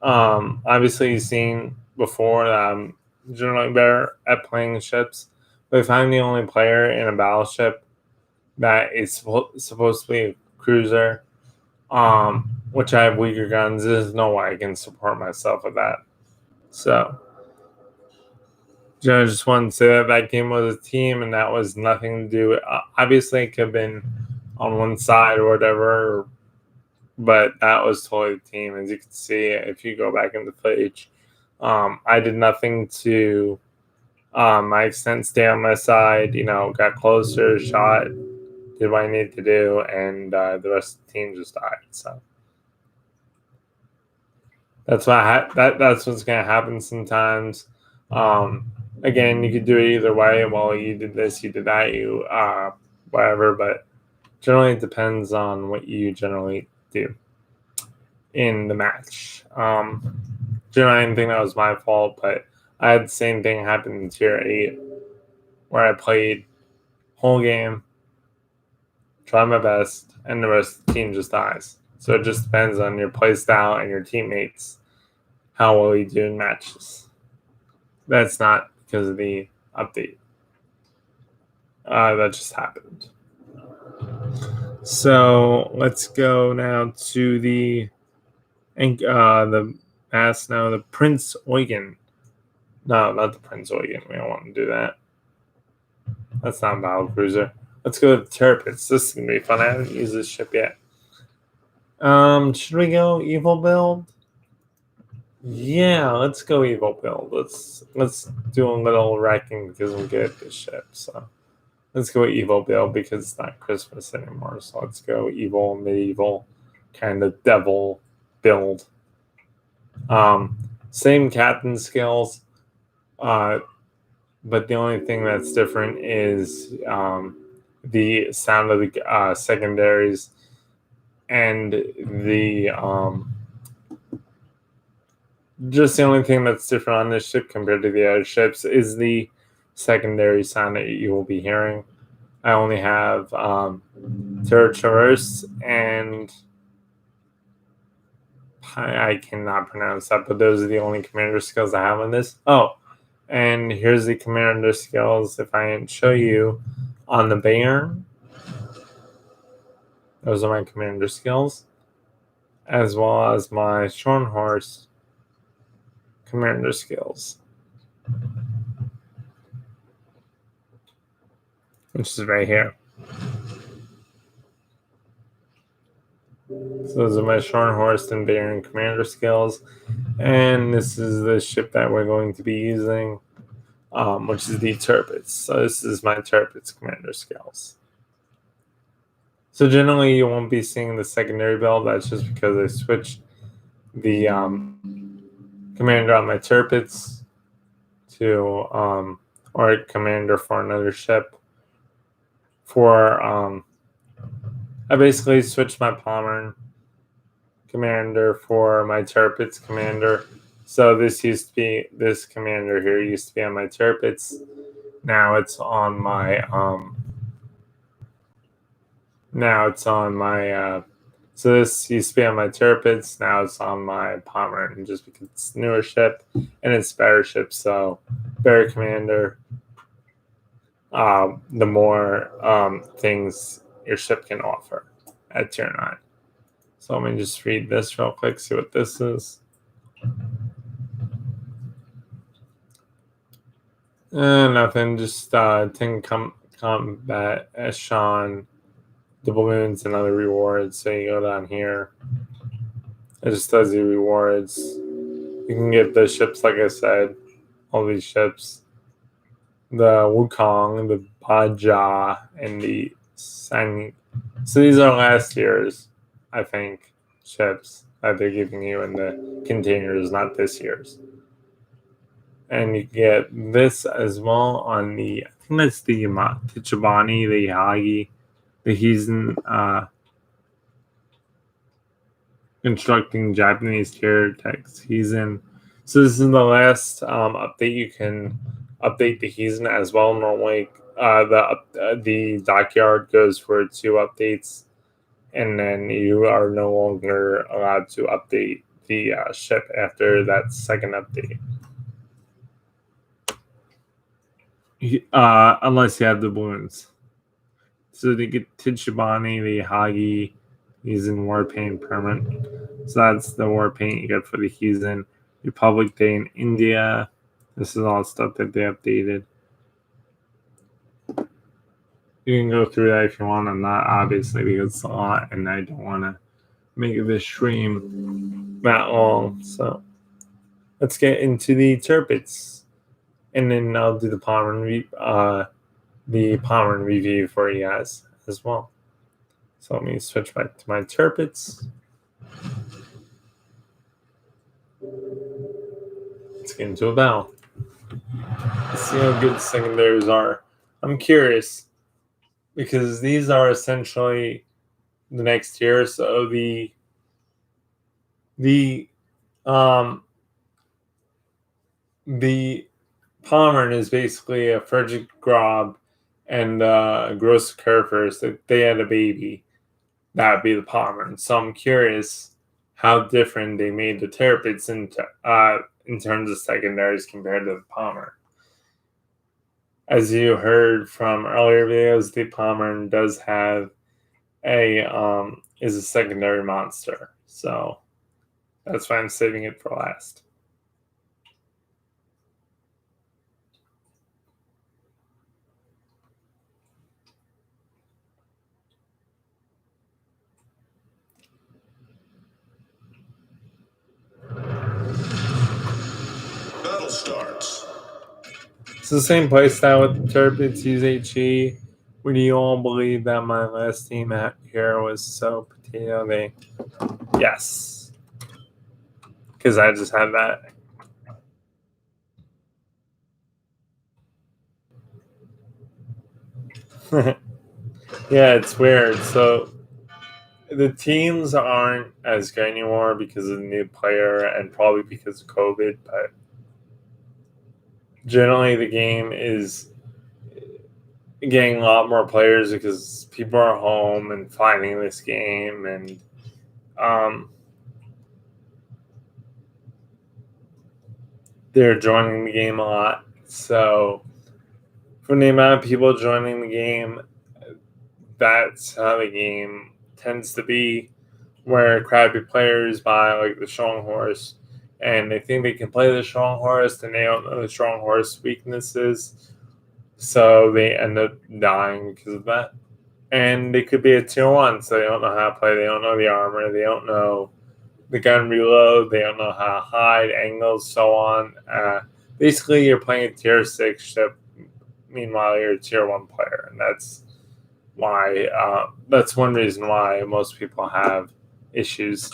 Obviously, you've seen before that I'm generally better at playing ships. But if I'm the only player in a battleship that is supposed to be a cruiser, which I have weaker guns, there's no way I can support myself with that. So, I just wanted to say that game was a team, and that was nothing to do with. Obviously, it could have been on one side or whatever, but that was totally the team. As you can see, if you go back in the footage, I did nothing to my extent stay on my side. Got closer, shot, did what I needed to do, and the rest of the team just died. So that's what that's what's gonna happen sometimes. Again, you could do it either way. Well, you did this, you did that, whatever. But generally, it depends on what you generally do in the match. Generally, I didn't think that was my fault, but I had the same thing happen in Tier 8 where I played whole game, try my best, and the rest of the team just dies. So it just depends on your play style and your teammates how well you do in matches. That's not because of the update. That just happened. So let's go now to the mass now, the Prince Eugen. No, not the Prince Eugen. We don't want to do that. That's not a battle cruiser. Let's go to the Tirpitz. This is gonna be fun. I haven't used this ship yet. Should we go evil build? Yeah, let's go evil build. Let's do a little wrecking because I'm good at this ship. So let's go evil build because it's not Christmas anymore. So let's go evil, medieval, kind of devil build. Same captain skills, but the only thing that's different is the sound of the secondaries and the just the only thing that's different on this ship compared to the other ships is the secondary sound that you will be hearing. I only have Terra Traverse and I cannot pronounce that, but those are the only commander skills I have on this. Oh, and here's the commander skills. If I didn't show you on the Bayern, those are my commander skills, as well as my Schornhorst commander skills, which is right here. So those are my Schornhorst and Bayern commander skills. And this is the ship that we're going to be using, which is the Tirpitz. So this is my Tirpitz commander skills. So generally you won't be seeing the secondary build. That's just because I switched the commander on my Tirpitz to or commander for another ship. I basically switched my Pommern commander for my Tirpitz commander. So this commander here used to be on my Tirpitz. Now it's on my so this used to be on my Tirpitz, now it's on my Pommern, just because it's a newer ship and it's better ship, so better commander. The more things your ship can offer at tier 9. So let me just read this real quick, see what this is. Nothing, just 10 combat echelon, the balloons and other rewards. So you go down here, it just does the rewards. You can get the ships, like I said, all these ships, the Wukong, the Baja, and the Sang. So these are last year's, I think, ships that they're giving you in the containers, not this year's. And you get this as well on the, I think that's the Tichibani, the Yagi, the Heisen, constructing Japanese tier text Heisen. So this is the last update. You can update the Heisen as well. Normally, the dockyard goes for 2 updates, and then you are no longer allowed to update the ship after that second update. Unless you have the balloons. So they get Tichibani, the Hagi, Heisen Warpaint permanent. So that's the Warpaint you get for the Heisen. Republic Day in India. This is all stuff that they updated. You can go through that if you want. I'm not, obviously, because it's a lot and I don't want to make this stream that long. So let's get into the Tirpitz. And then I'll do the Pommern review for you guys as well. So let me switch back to my Tirpitz. Let's get into a battle. see how good secondaries are. I'm curious because these are essentially the next tier. So the um the Pomeranian is basically a Frederick Grob and Gross Kerfers. If they had a baby, that would be the Pomeranian. So I'm curious how different they made the Terrapins in terms of secondaries compared to the Pomeranian. As you heard from earlier videos, the Pomeranian does have is a secondary monster. So that's why I'm saving it for last. Battle starts. It's the same playstyle with the Terrapins use HE. Would you all believe that my last team here was so potato? Yes. Because I just had that. Yeah, it's weird. So the teams aren't as good anymore because of the new player and probably because of COVID, but generally the game is getting a lot more players because people are home and finding this game, and they're joining the game a lot. So from the amount of people joining the game, that's how the game tends to be, where crappy players buy like the strong horse and they think they can play the strong horse and they don't know the strong horse weaknesses, so they end up dying because of that. And they could be a tier 1, so they don't know how to play, they don't know the armor, they don't know the gun reload, they don't know how to hide, angles, so on. Basically you're playing a tier 6 ship, meanwhile you're a tier 1 player, and that's one reason why most people have issues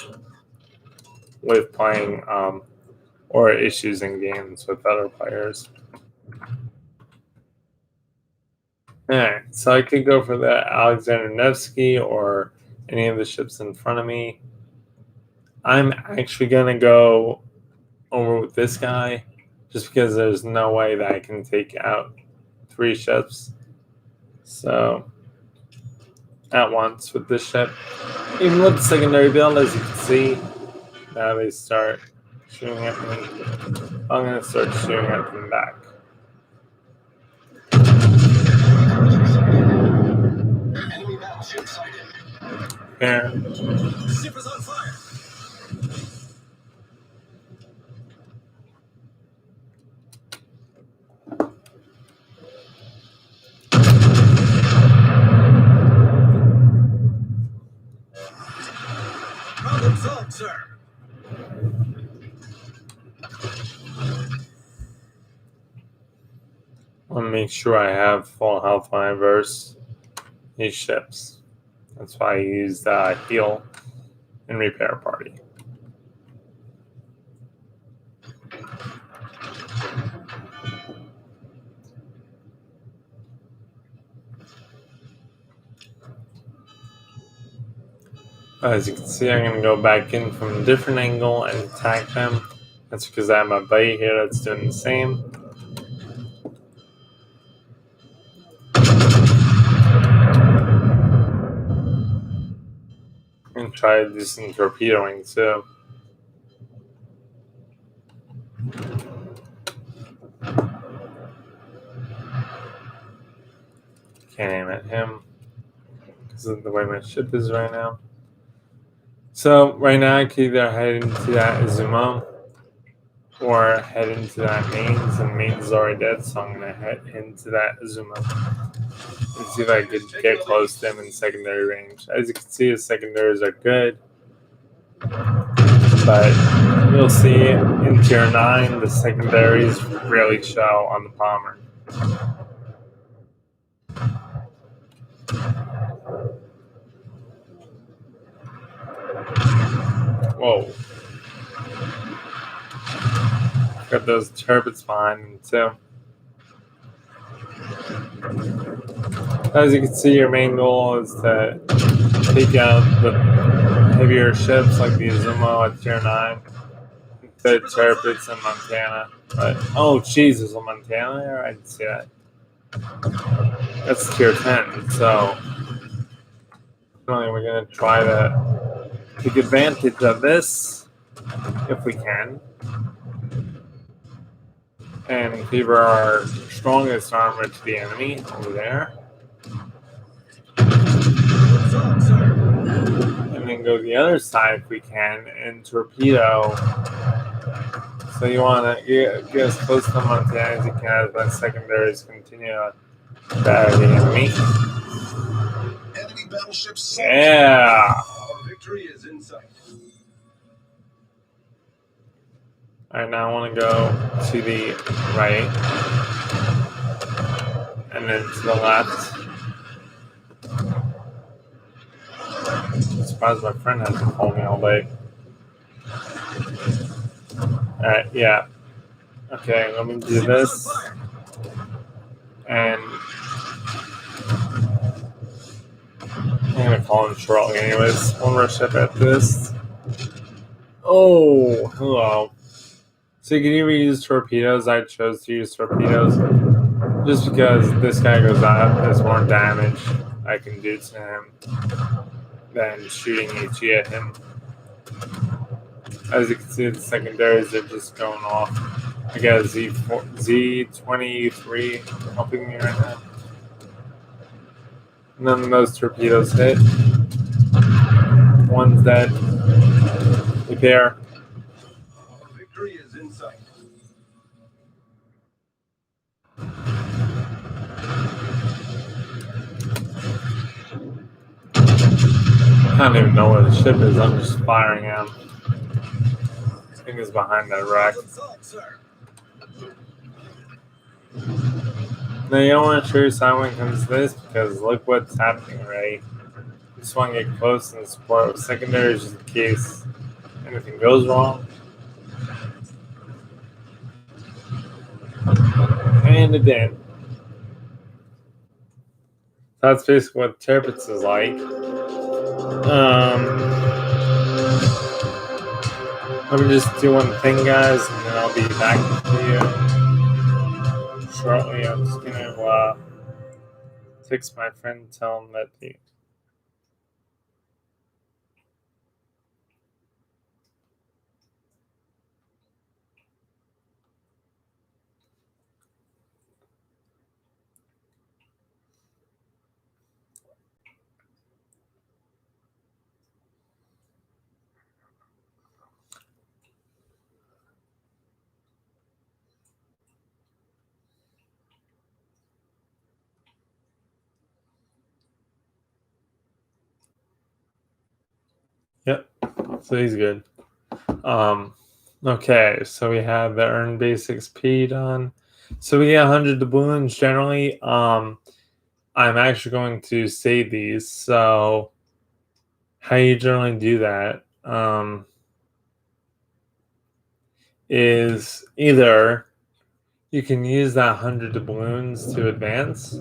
with playing or issues in games with other players. Alright, so I could go for the Alexander Nevsky or any of the ships in front of me. I'm actually going to go over with this guy just because there's no way that I can take out 3 ships. So at once with this ship. Even with the secondary build, as you can see, now they start shooting at me. I'm going to start shooting at them back. Enemy battleship sighted. Fair. Ship is on fire. Problem solved, sir. I want to make sure I have full health when I verse these ships. That's why I used heal and repair party. As you can see, I'm going to go back in from a different angle and attack them. That's because I have my buddy here that's doing the same. And try to do some torpedoing too. Can't aim at him because of the way my ship is right now. So right now I could either head into that Izumo or head into that mains, and mains is already dead, so I'm gonna head into that Izumo and see if I could get close to them in secondary range. As you can see, the secondaries are good, but you'll see in tier 9 the secondaries really show on the Palmer. Whoa. Got those turbines behind them too. As you can see, your main goal is to take out the heavier ships like the Izumo at tier 9, the Tirpitz in Montana. But, oh, Jesus, a Montana there? I didn't see that. That's tier 10, so we're going to try to take advantage of this if we can and favor our strongest armor to the enemy over there. And then go the other side if we can and torpedo. So you want to get as close to Montana as you can as that secondaries continue to batter the enemy. Enemy battleships. Yeah! Our victory is in sight. Alright, now I want to go to the right and then to the left. I'm surprised my friend hasn't called me all day. Alright, yeah. Okay, let me do this. And I'm going to call him shortly anyways. One more ship at this. Oh, hello. So you can either use torpedoes. I chose to use torpedoes just because this guy goes up. There's more damage I can do to him than shooting HE at him. As you can see, the secondaries are just going off. I got Z23 helping me right now. None of those torpedoes hit. One's dead. Repair. Our victory is in sight. I don't even know where the ship is. I'm just firing at him. I think it's behind that wreck. Now you don't want to show your side when it comes to this because look what's happening, right? You just want to get close and support with secondaries just in case anything goes wrong. And it did. That's basically what Tirpitz is like. Let me just do one thing, guys, and then I'll be back with you shortly. I'm just going to text my friend and tell him that the Yep. So he's good. Okay, so we have the earn base XP done. So we get 100 doubloons generally. I'm actually going to save these. So how you generally do that is either you can use that 100 doubloons to advance,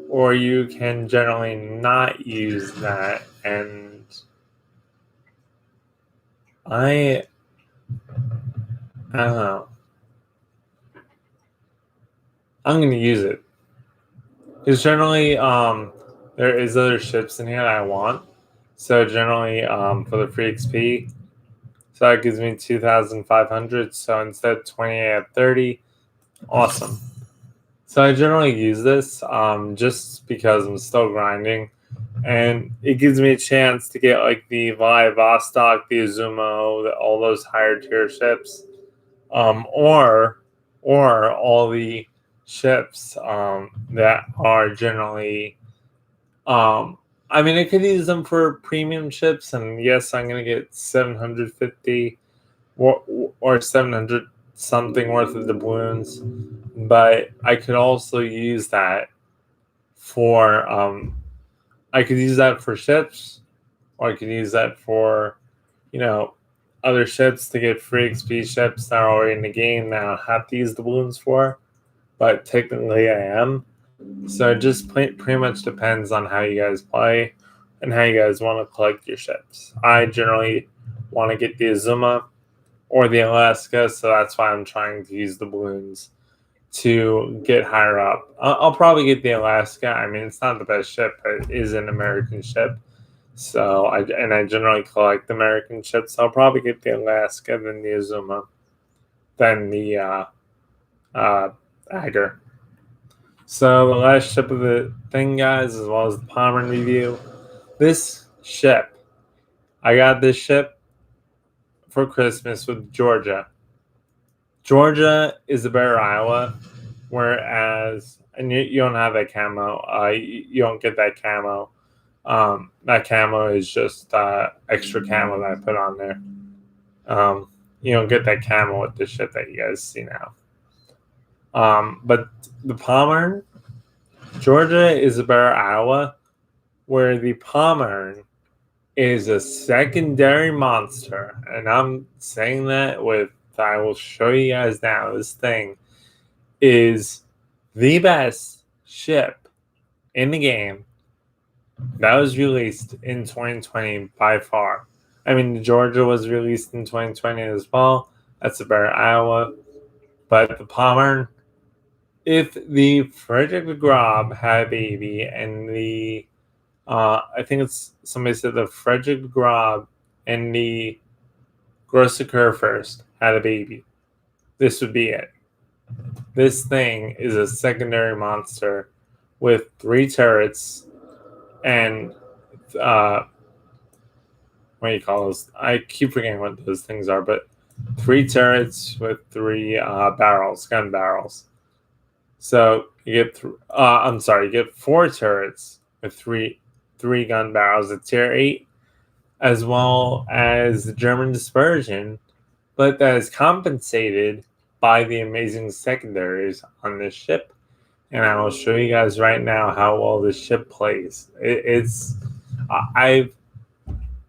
or you can generally not use that. And I don't know. I'm going to use it. Because generally, there is other ships in here that I want. So generally, for the free XP, so that gives me 2,500. So instead of 28 at 30, awesome. So I generally use this just because I'm still grinding, and it gives me a chance to get like the Vostok, the Izumo, all those higher tier ships, or all the ships that are generally. I mean, I could use them for premium ships, and yes, I'm gonna get 750 or 700 something worth of doubloons, but I could also use that for I could use that for ships, or I could use that for other ships to get free XP ships that are already in the game that I don't have to use doubloons for, but technically I am. So it just pretty much depends on how you guys play and how you guys want to collect your ships. I generally want to get the Azuma or the Alaska, so that's why I'm trying to use the balloons to get higher up. I'll probably get the Alaska. I mean, it's not the best ship, but it is an American ship. So I generally collect American ships. So I'll probably get the Alaska, then the Azuma, then the Agger. So the last ship of the thing, guys, as well as the Pomeranian review. This ship, I got this ship for Christmas with Georgia. Georgia is a better Iowa, whereas and you don't have that camo. You don't get that camo. That camo is just extra camo that I put on there. You don't get that camo with the ship that you guys see now. But the Pomeranian, Georgia is a better Iowa, where the Pomeranian is a secondary monster. And I'm saying that with, I will show you guys now, this thing is the best ship in the game that was released in 2020 by far. I mean, Georgia was released in 2020 as well. That's a better Iowa. But the Pomeranian, if the Frederick the Grob had a baby and the I think it's somebody said the Frederick the Grob and the Grosser first had a baby, this would be it. This thing is a secondary monster with 3 turrets and what do you call those? I keep forgetting what those things are, but 3 turrets with 3 barrels, gun barrels. So you get you get 4 turrets with three gun barrels at tier 8, as well as the German dispersion, but that is compensated by the amazing secondaries on this ship. And I will show you guys right now how well this ship plays. I've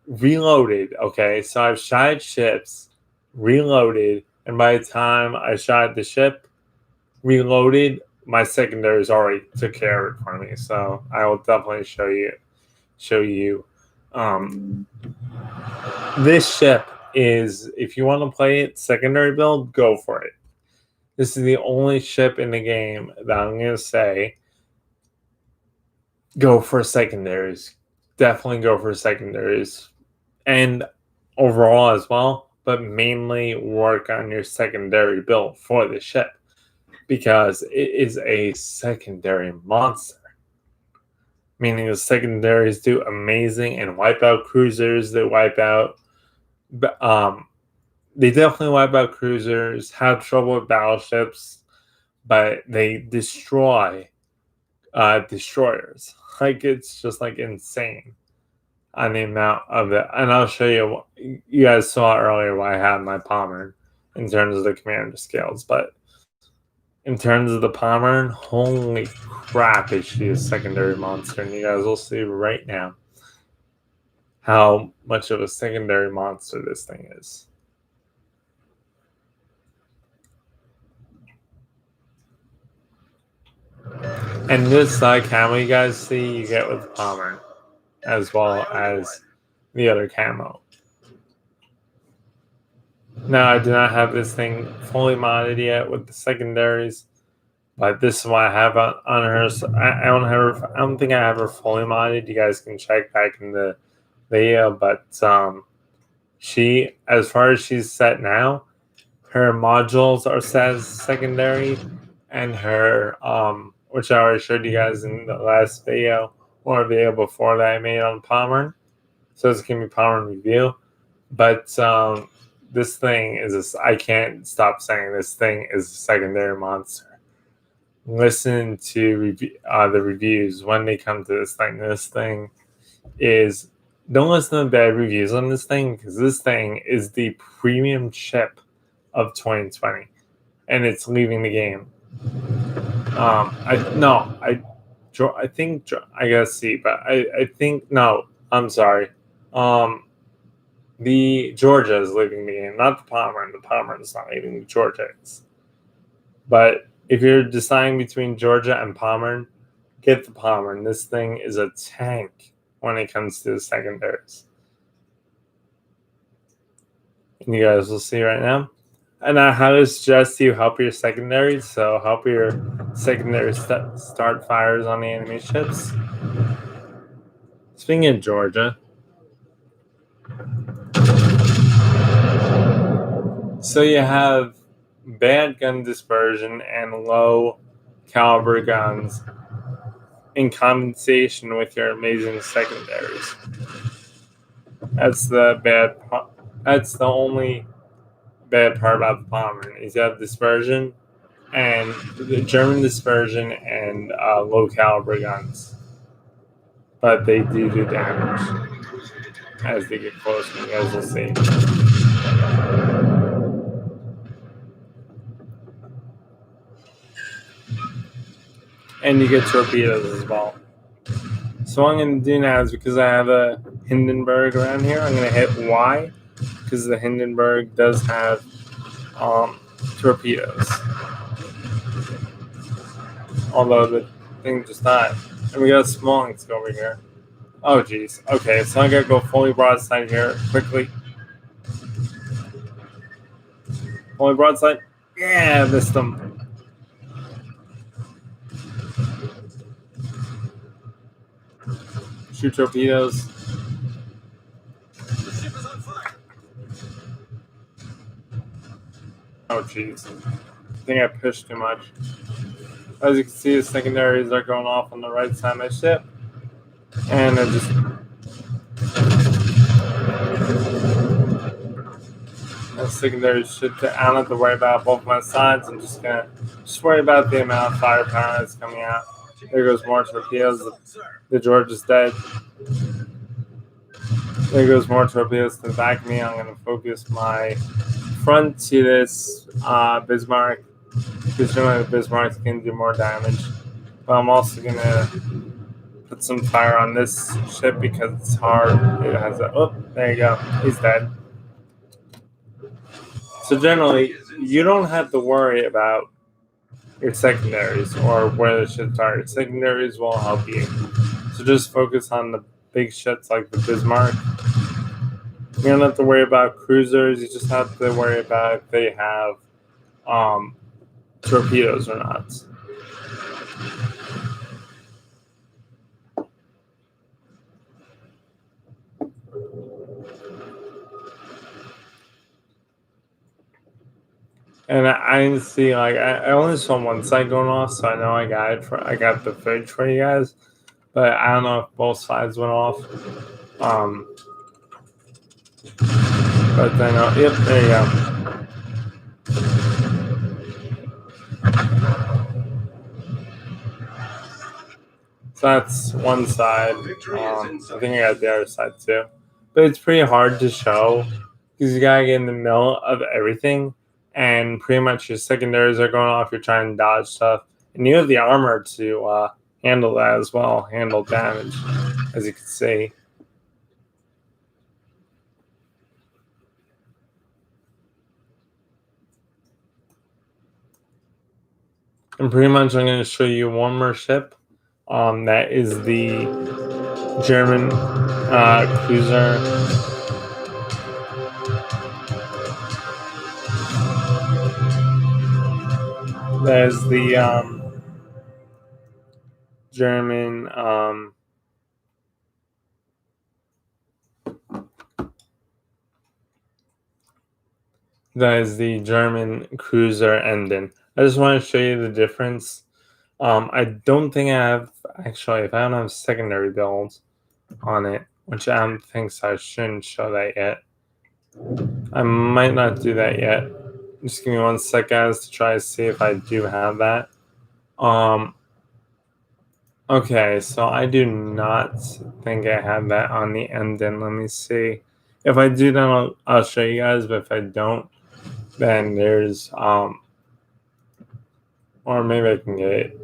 reloaded, okay? So I've shot at ships, reloaded, and by the time I shot at the ship, reloaded, my secondaries already took care of it for me. So I will definitely show you. This ship is, if you want to play it secondary build, go for it. This is the only ship in the game that I'm going to say go for secondaries. Definitely go for secondaries. And overall as well, but mainly work on your secondary build for the ship because it is a secondary monster. Meaning the secondaries do amazing and wipe out cruisers. They wipe out they definitely wipe out cruisers, have trouble with battleships, but they destroy destroyers. Like it's just like insane on the amount of it. And I'll show you. You guys saw earlier why I had my Pomeranian in terms of the commander skills, but in terms of the Pomeranian, holy crap, is she a secondary monster? And you guys will see right now how much of a secondary monster this thing is. And this camo you guys see, you get with the Pomeranian, as well as the other camo. Now, I do not have this thing fully modded yet with the secondaries, but this is what I have on her. So I don't think I have her fully modded. You guys can check back in the video, but she, as far as she's set now, her modules are set as secondary, and her which I already showed you guys in the last video or a video before that I made on Pomeranian. So it's gonna be Pomeranian review, but this thing is I can't stop saying this thing is a secondary monster. Listen to the reviews when they come to this thing. This thing is, don't listen to bad reviews on this thing because this thing is the premium ship of 2020, and it's leaving the game. I think I gotta see, but I think no. I'm sorry. The Georgia is leaving the game, not the Pomeranian. The Pomeranian is not leaving. The Georgia is. But if you're deciding between Georgia and Pomeranian, get the Palmer. And this thing is a tank when it comes to the secondaries. And you guys will see right now. And how to suggest you help your secondaries. So help your secondary start fires on the enemy ships. Speaking of Georgia, so you have bad gun dispersion and low caliber guns in compensation with your amazing secondaries. That's the bad part. That's the only bad part about the Bomber is you have dispersion and the German dispersion and low caliber guns, but they do damage as they get closer. You guys will see. And you get torpedoes as well. So what I'm going to do now is because I have a Hindenburg around here, I'm going to hit Y because the Hindenburg does have torpedoes. Although the thing does not. And we got Smolensk over here. Oh, geez. Okay, so I'm going to go fully broadside here quickly. Fully broadside. Yeah, missed them. Shoot torpedoes. The ship is on fire. Oh, jeez. I think I pushed too much. As you can see, the secondaries are going off on the right side of my ship. And I just... The secondaries should... I don't have to worry about both my sides. I'm just going to... Just worry about the amount of firepower that's coming out. There goes more torpedoes. The George is dead. There goes more torpedoes to the back of me. I'm going to focus my front to this Bismarck. Because generally the Bismarck can do more damage. But I'm also going to put some fire on this ship because it's hard. It has a... Oh, there you go. He's dead. So generally, you don't have to worry about your secondaries or where the ships are. Your secondaries will help you. So just focus on the big ships like the Bismarck. You don't have to worry about cruisers. You just have to worry about if they have torpedoes or not. And I didn't see I only saw one side going off, so I know I got the footage for you guys, but I don't know if both sides went off. But then yep, there you go. So that's one side. I think I got the other side too, but it's pretty hard to show because you gotta get in the middle of everything. And pretty much your secondaries are going off. You're trying to dodge stuff, and you have the armor to handle that as well, handle damage, as you can see. And pretty much, I'm going to show you one more ship. That is the German cruiser. There's the German that is the German cruiser Emden. I just want to show you the difference. I don't think I have actually. If I don't have secondary builds on it, which I don't think so, I shouldn't show that yet. I might not do that yet. Just give me 1 sec, guys, to try to see if I do have that. Okay, so I do not think I have that on the Emden. Let me see. If I do, then I'll show you guys. But if I don't, then there's or maybe I can get it.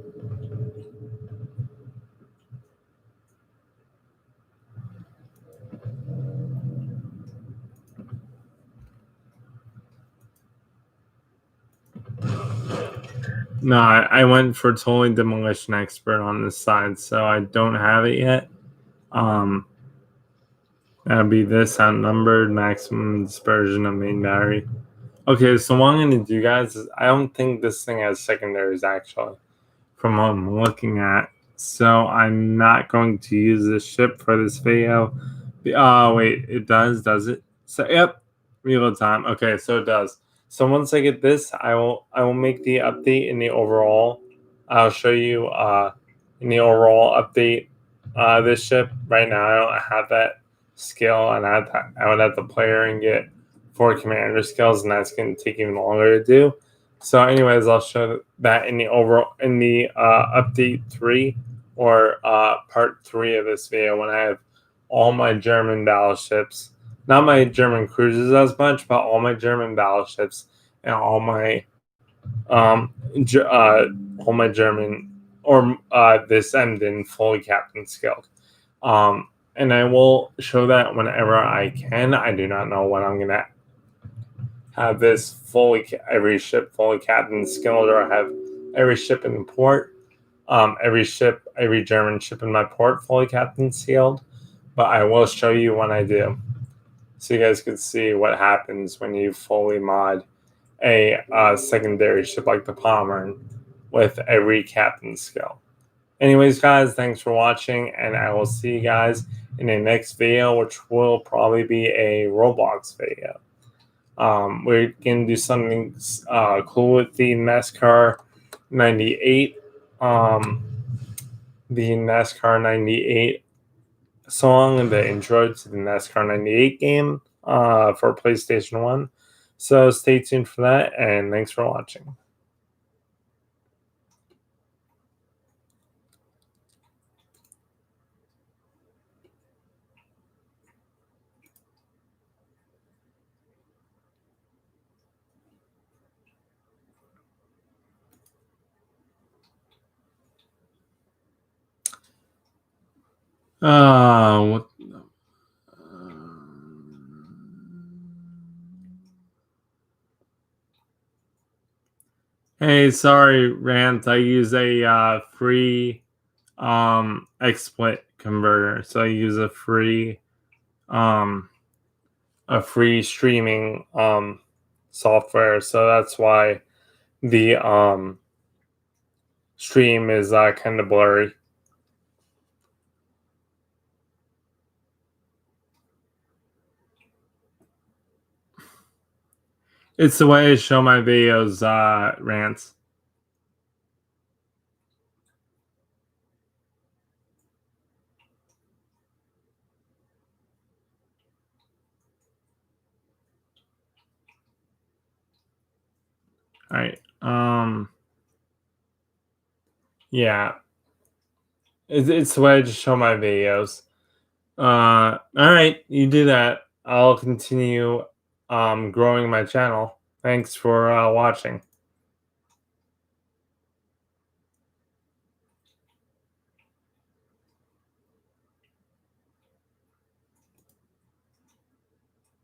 No, I went for totally demolition expert on this side, so I don't have it yet. That'd be this outnumbered maximum dispersion of main battery. Okay, so what I'm gonna do, guys, is I don't think this thing has secondaries actually, from what I'm looking at. So I'm not going to use this ship for this video. Oh wait, it does it? So yep, reload time. Okay, so it does. So once I get this, I will make the update in the overall. I'll show you in the overall update this ship. Right now I don't have that skill, and I would have to play her and get 4 commander skills, and that's gonna take even longer to do. So anyways, I'll show that in the overall in the update 3 or part 3 of this video when I have all my German battleships, not my German cruisers as much, but all my German battleships and um, all my German or this Emden fully captain skilled. And I will show that whenever I can. I do not know when I'm gonna have this every ship fully captain skilled, or have every ship in port, every German ship in my port fully captain skilled. But I will show you when I do, so you guys can see what happens when you fully mod a secondary ship like the Pommern with every captain skill. Anyways, guys, thanks for watching, and I will see you guys in the next video, which will probably be a Roblox video. We're gonna do something cool with the NASCAR 98. The NASCAR 98 song and the intro to the NASCAR 98 game for PlayStation 1. So stay tuned for that, and thanks for watching. What? Hey, sorry, Rant. I use a free XSplit converter, so I use um a free streaming software. So that's why the stream is kind of blurry. It's the way I show my videos, Rants. All right. Yeah. It's the way I just show my videos. All right, you do that. I'll continue growing my channel. Thanks for watching.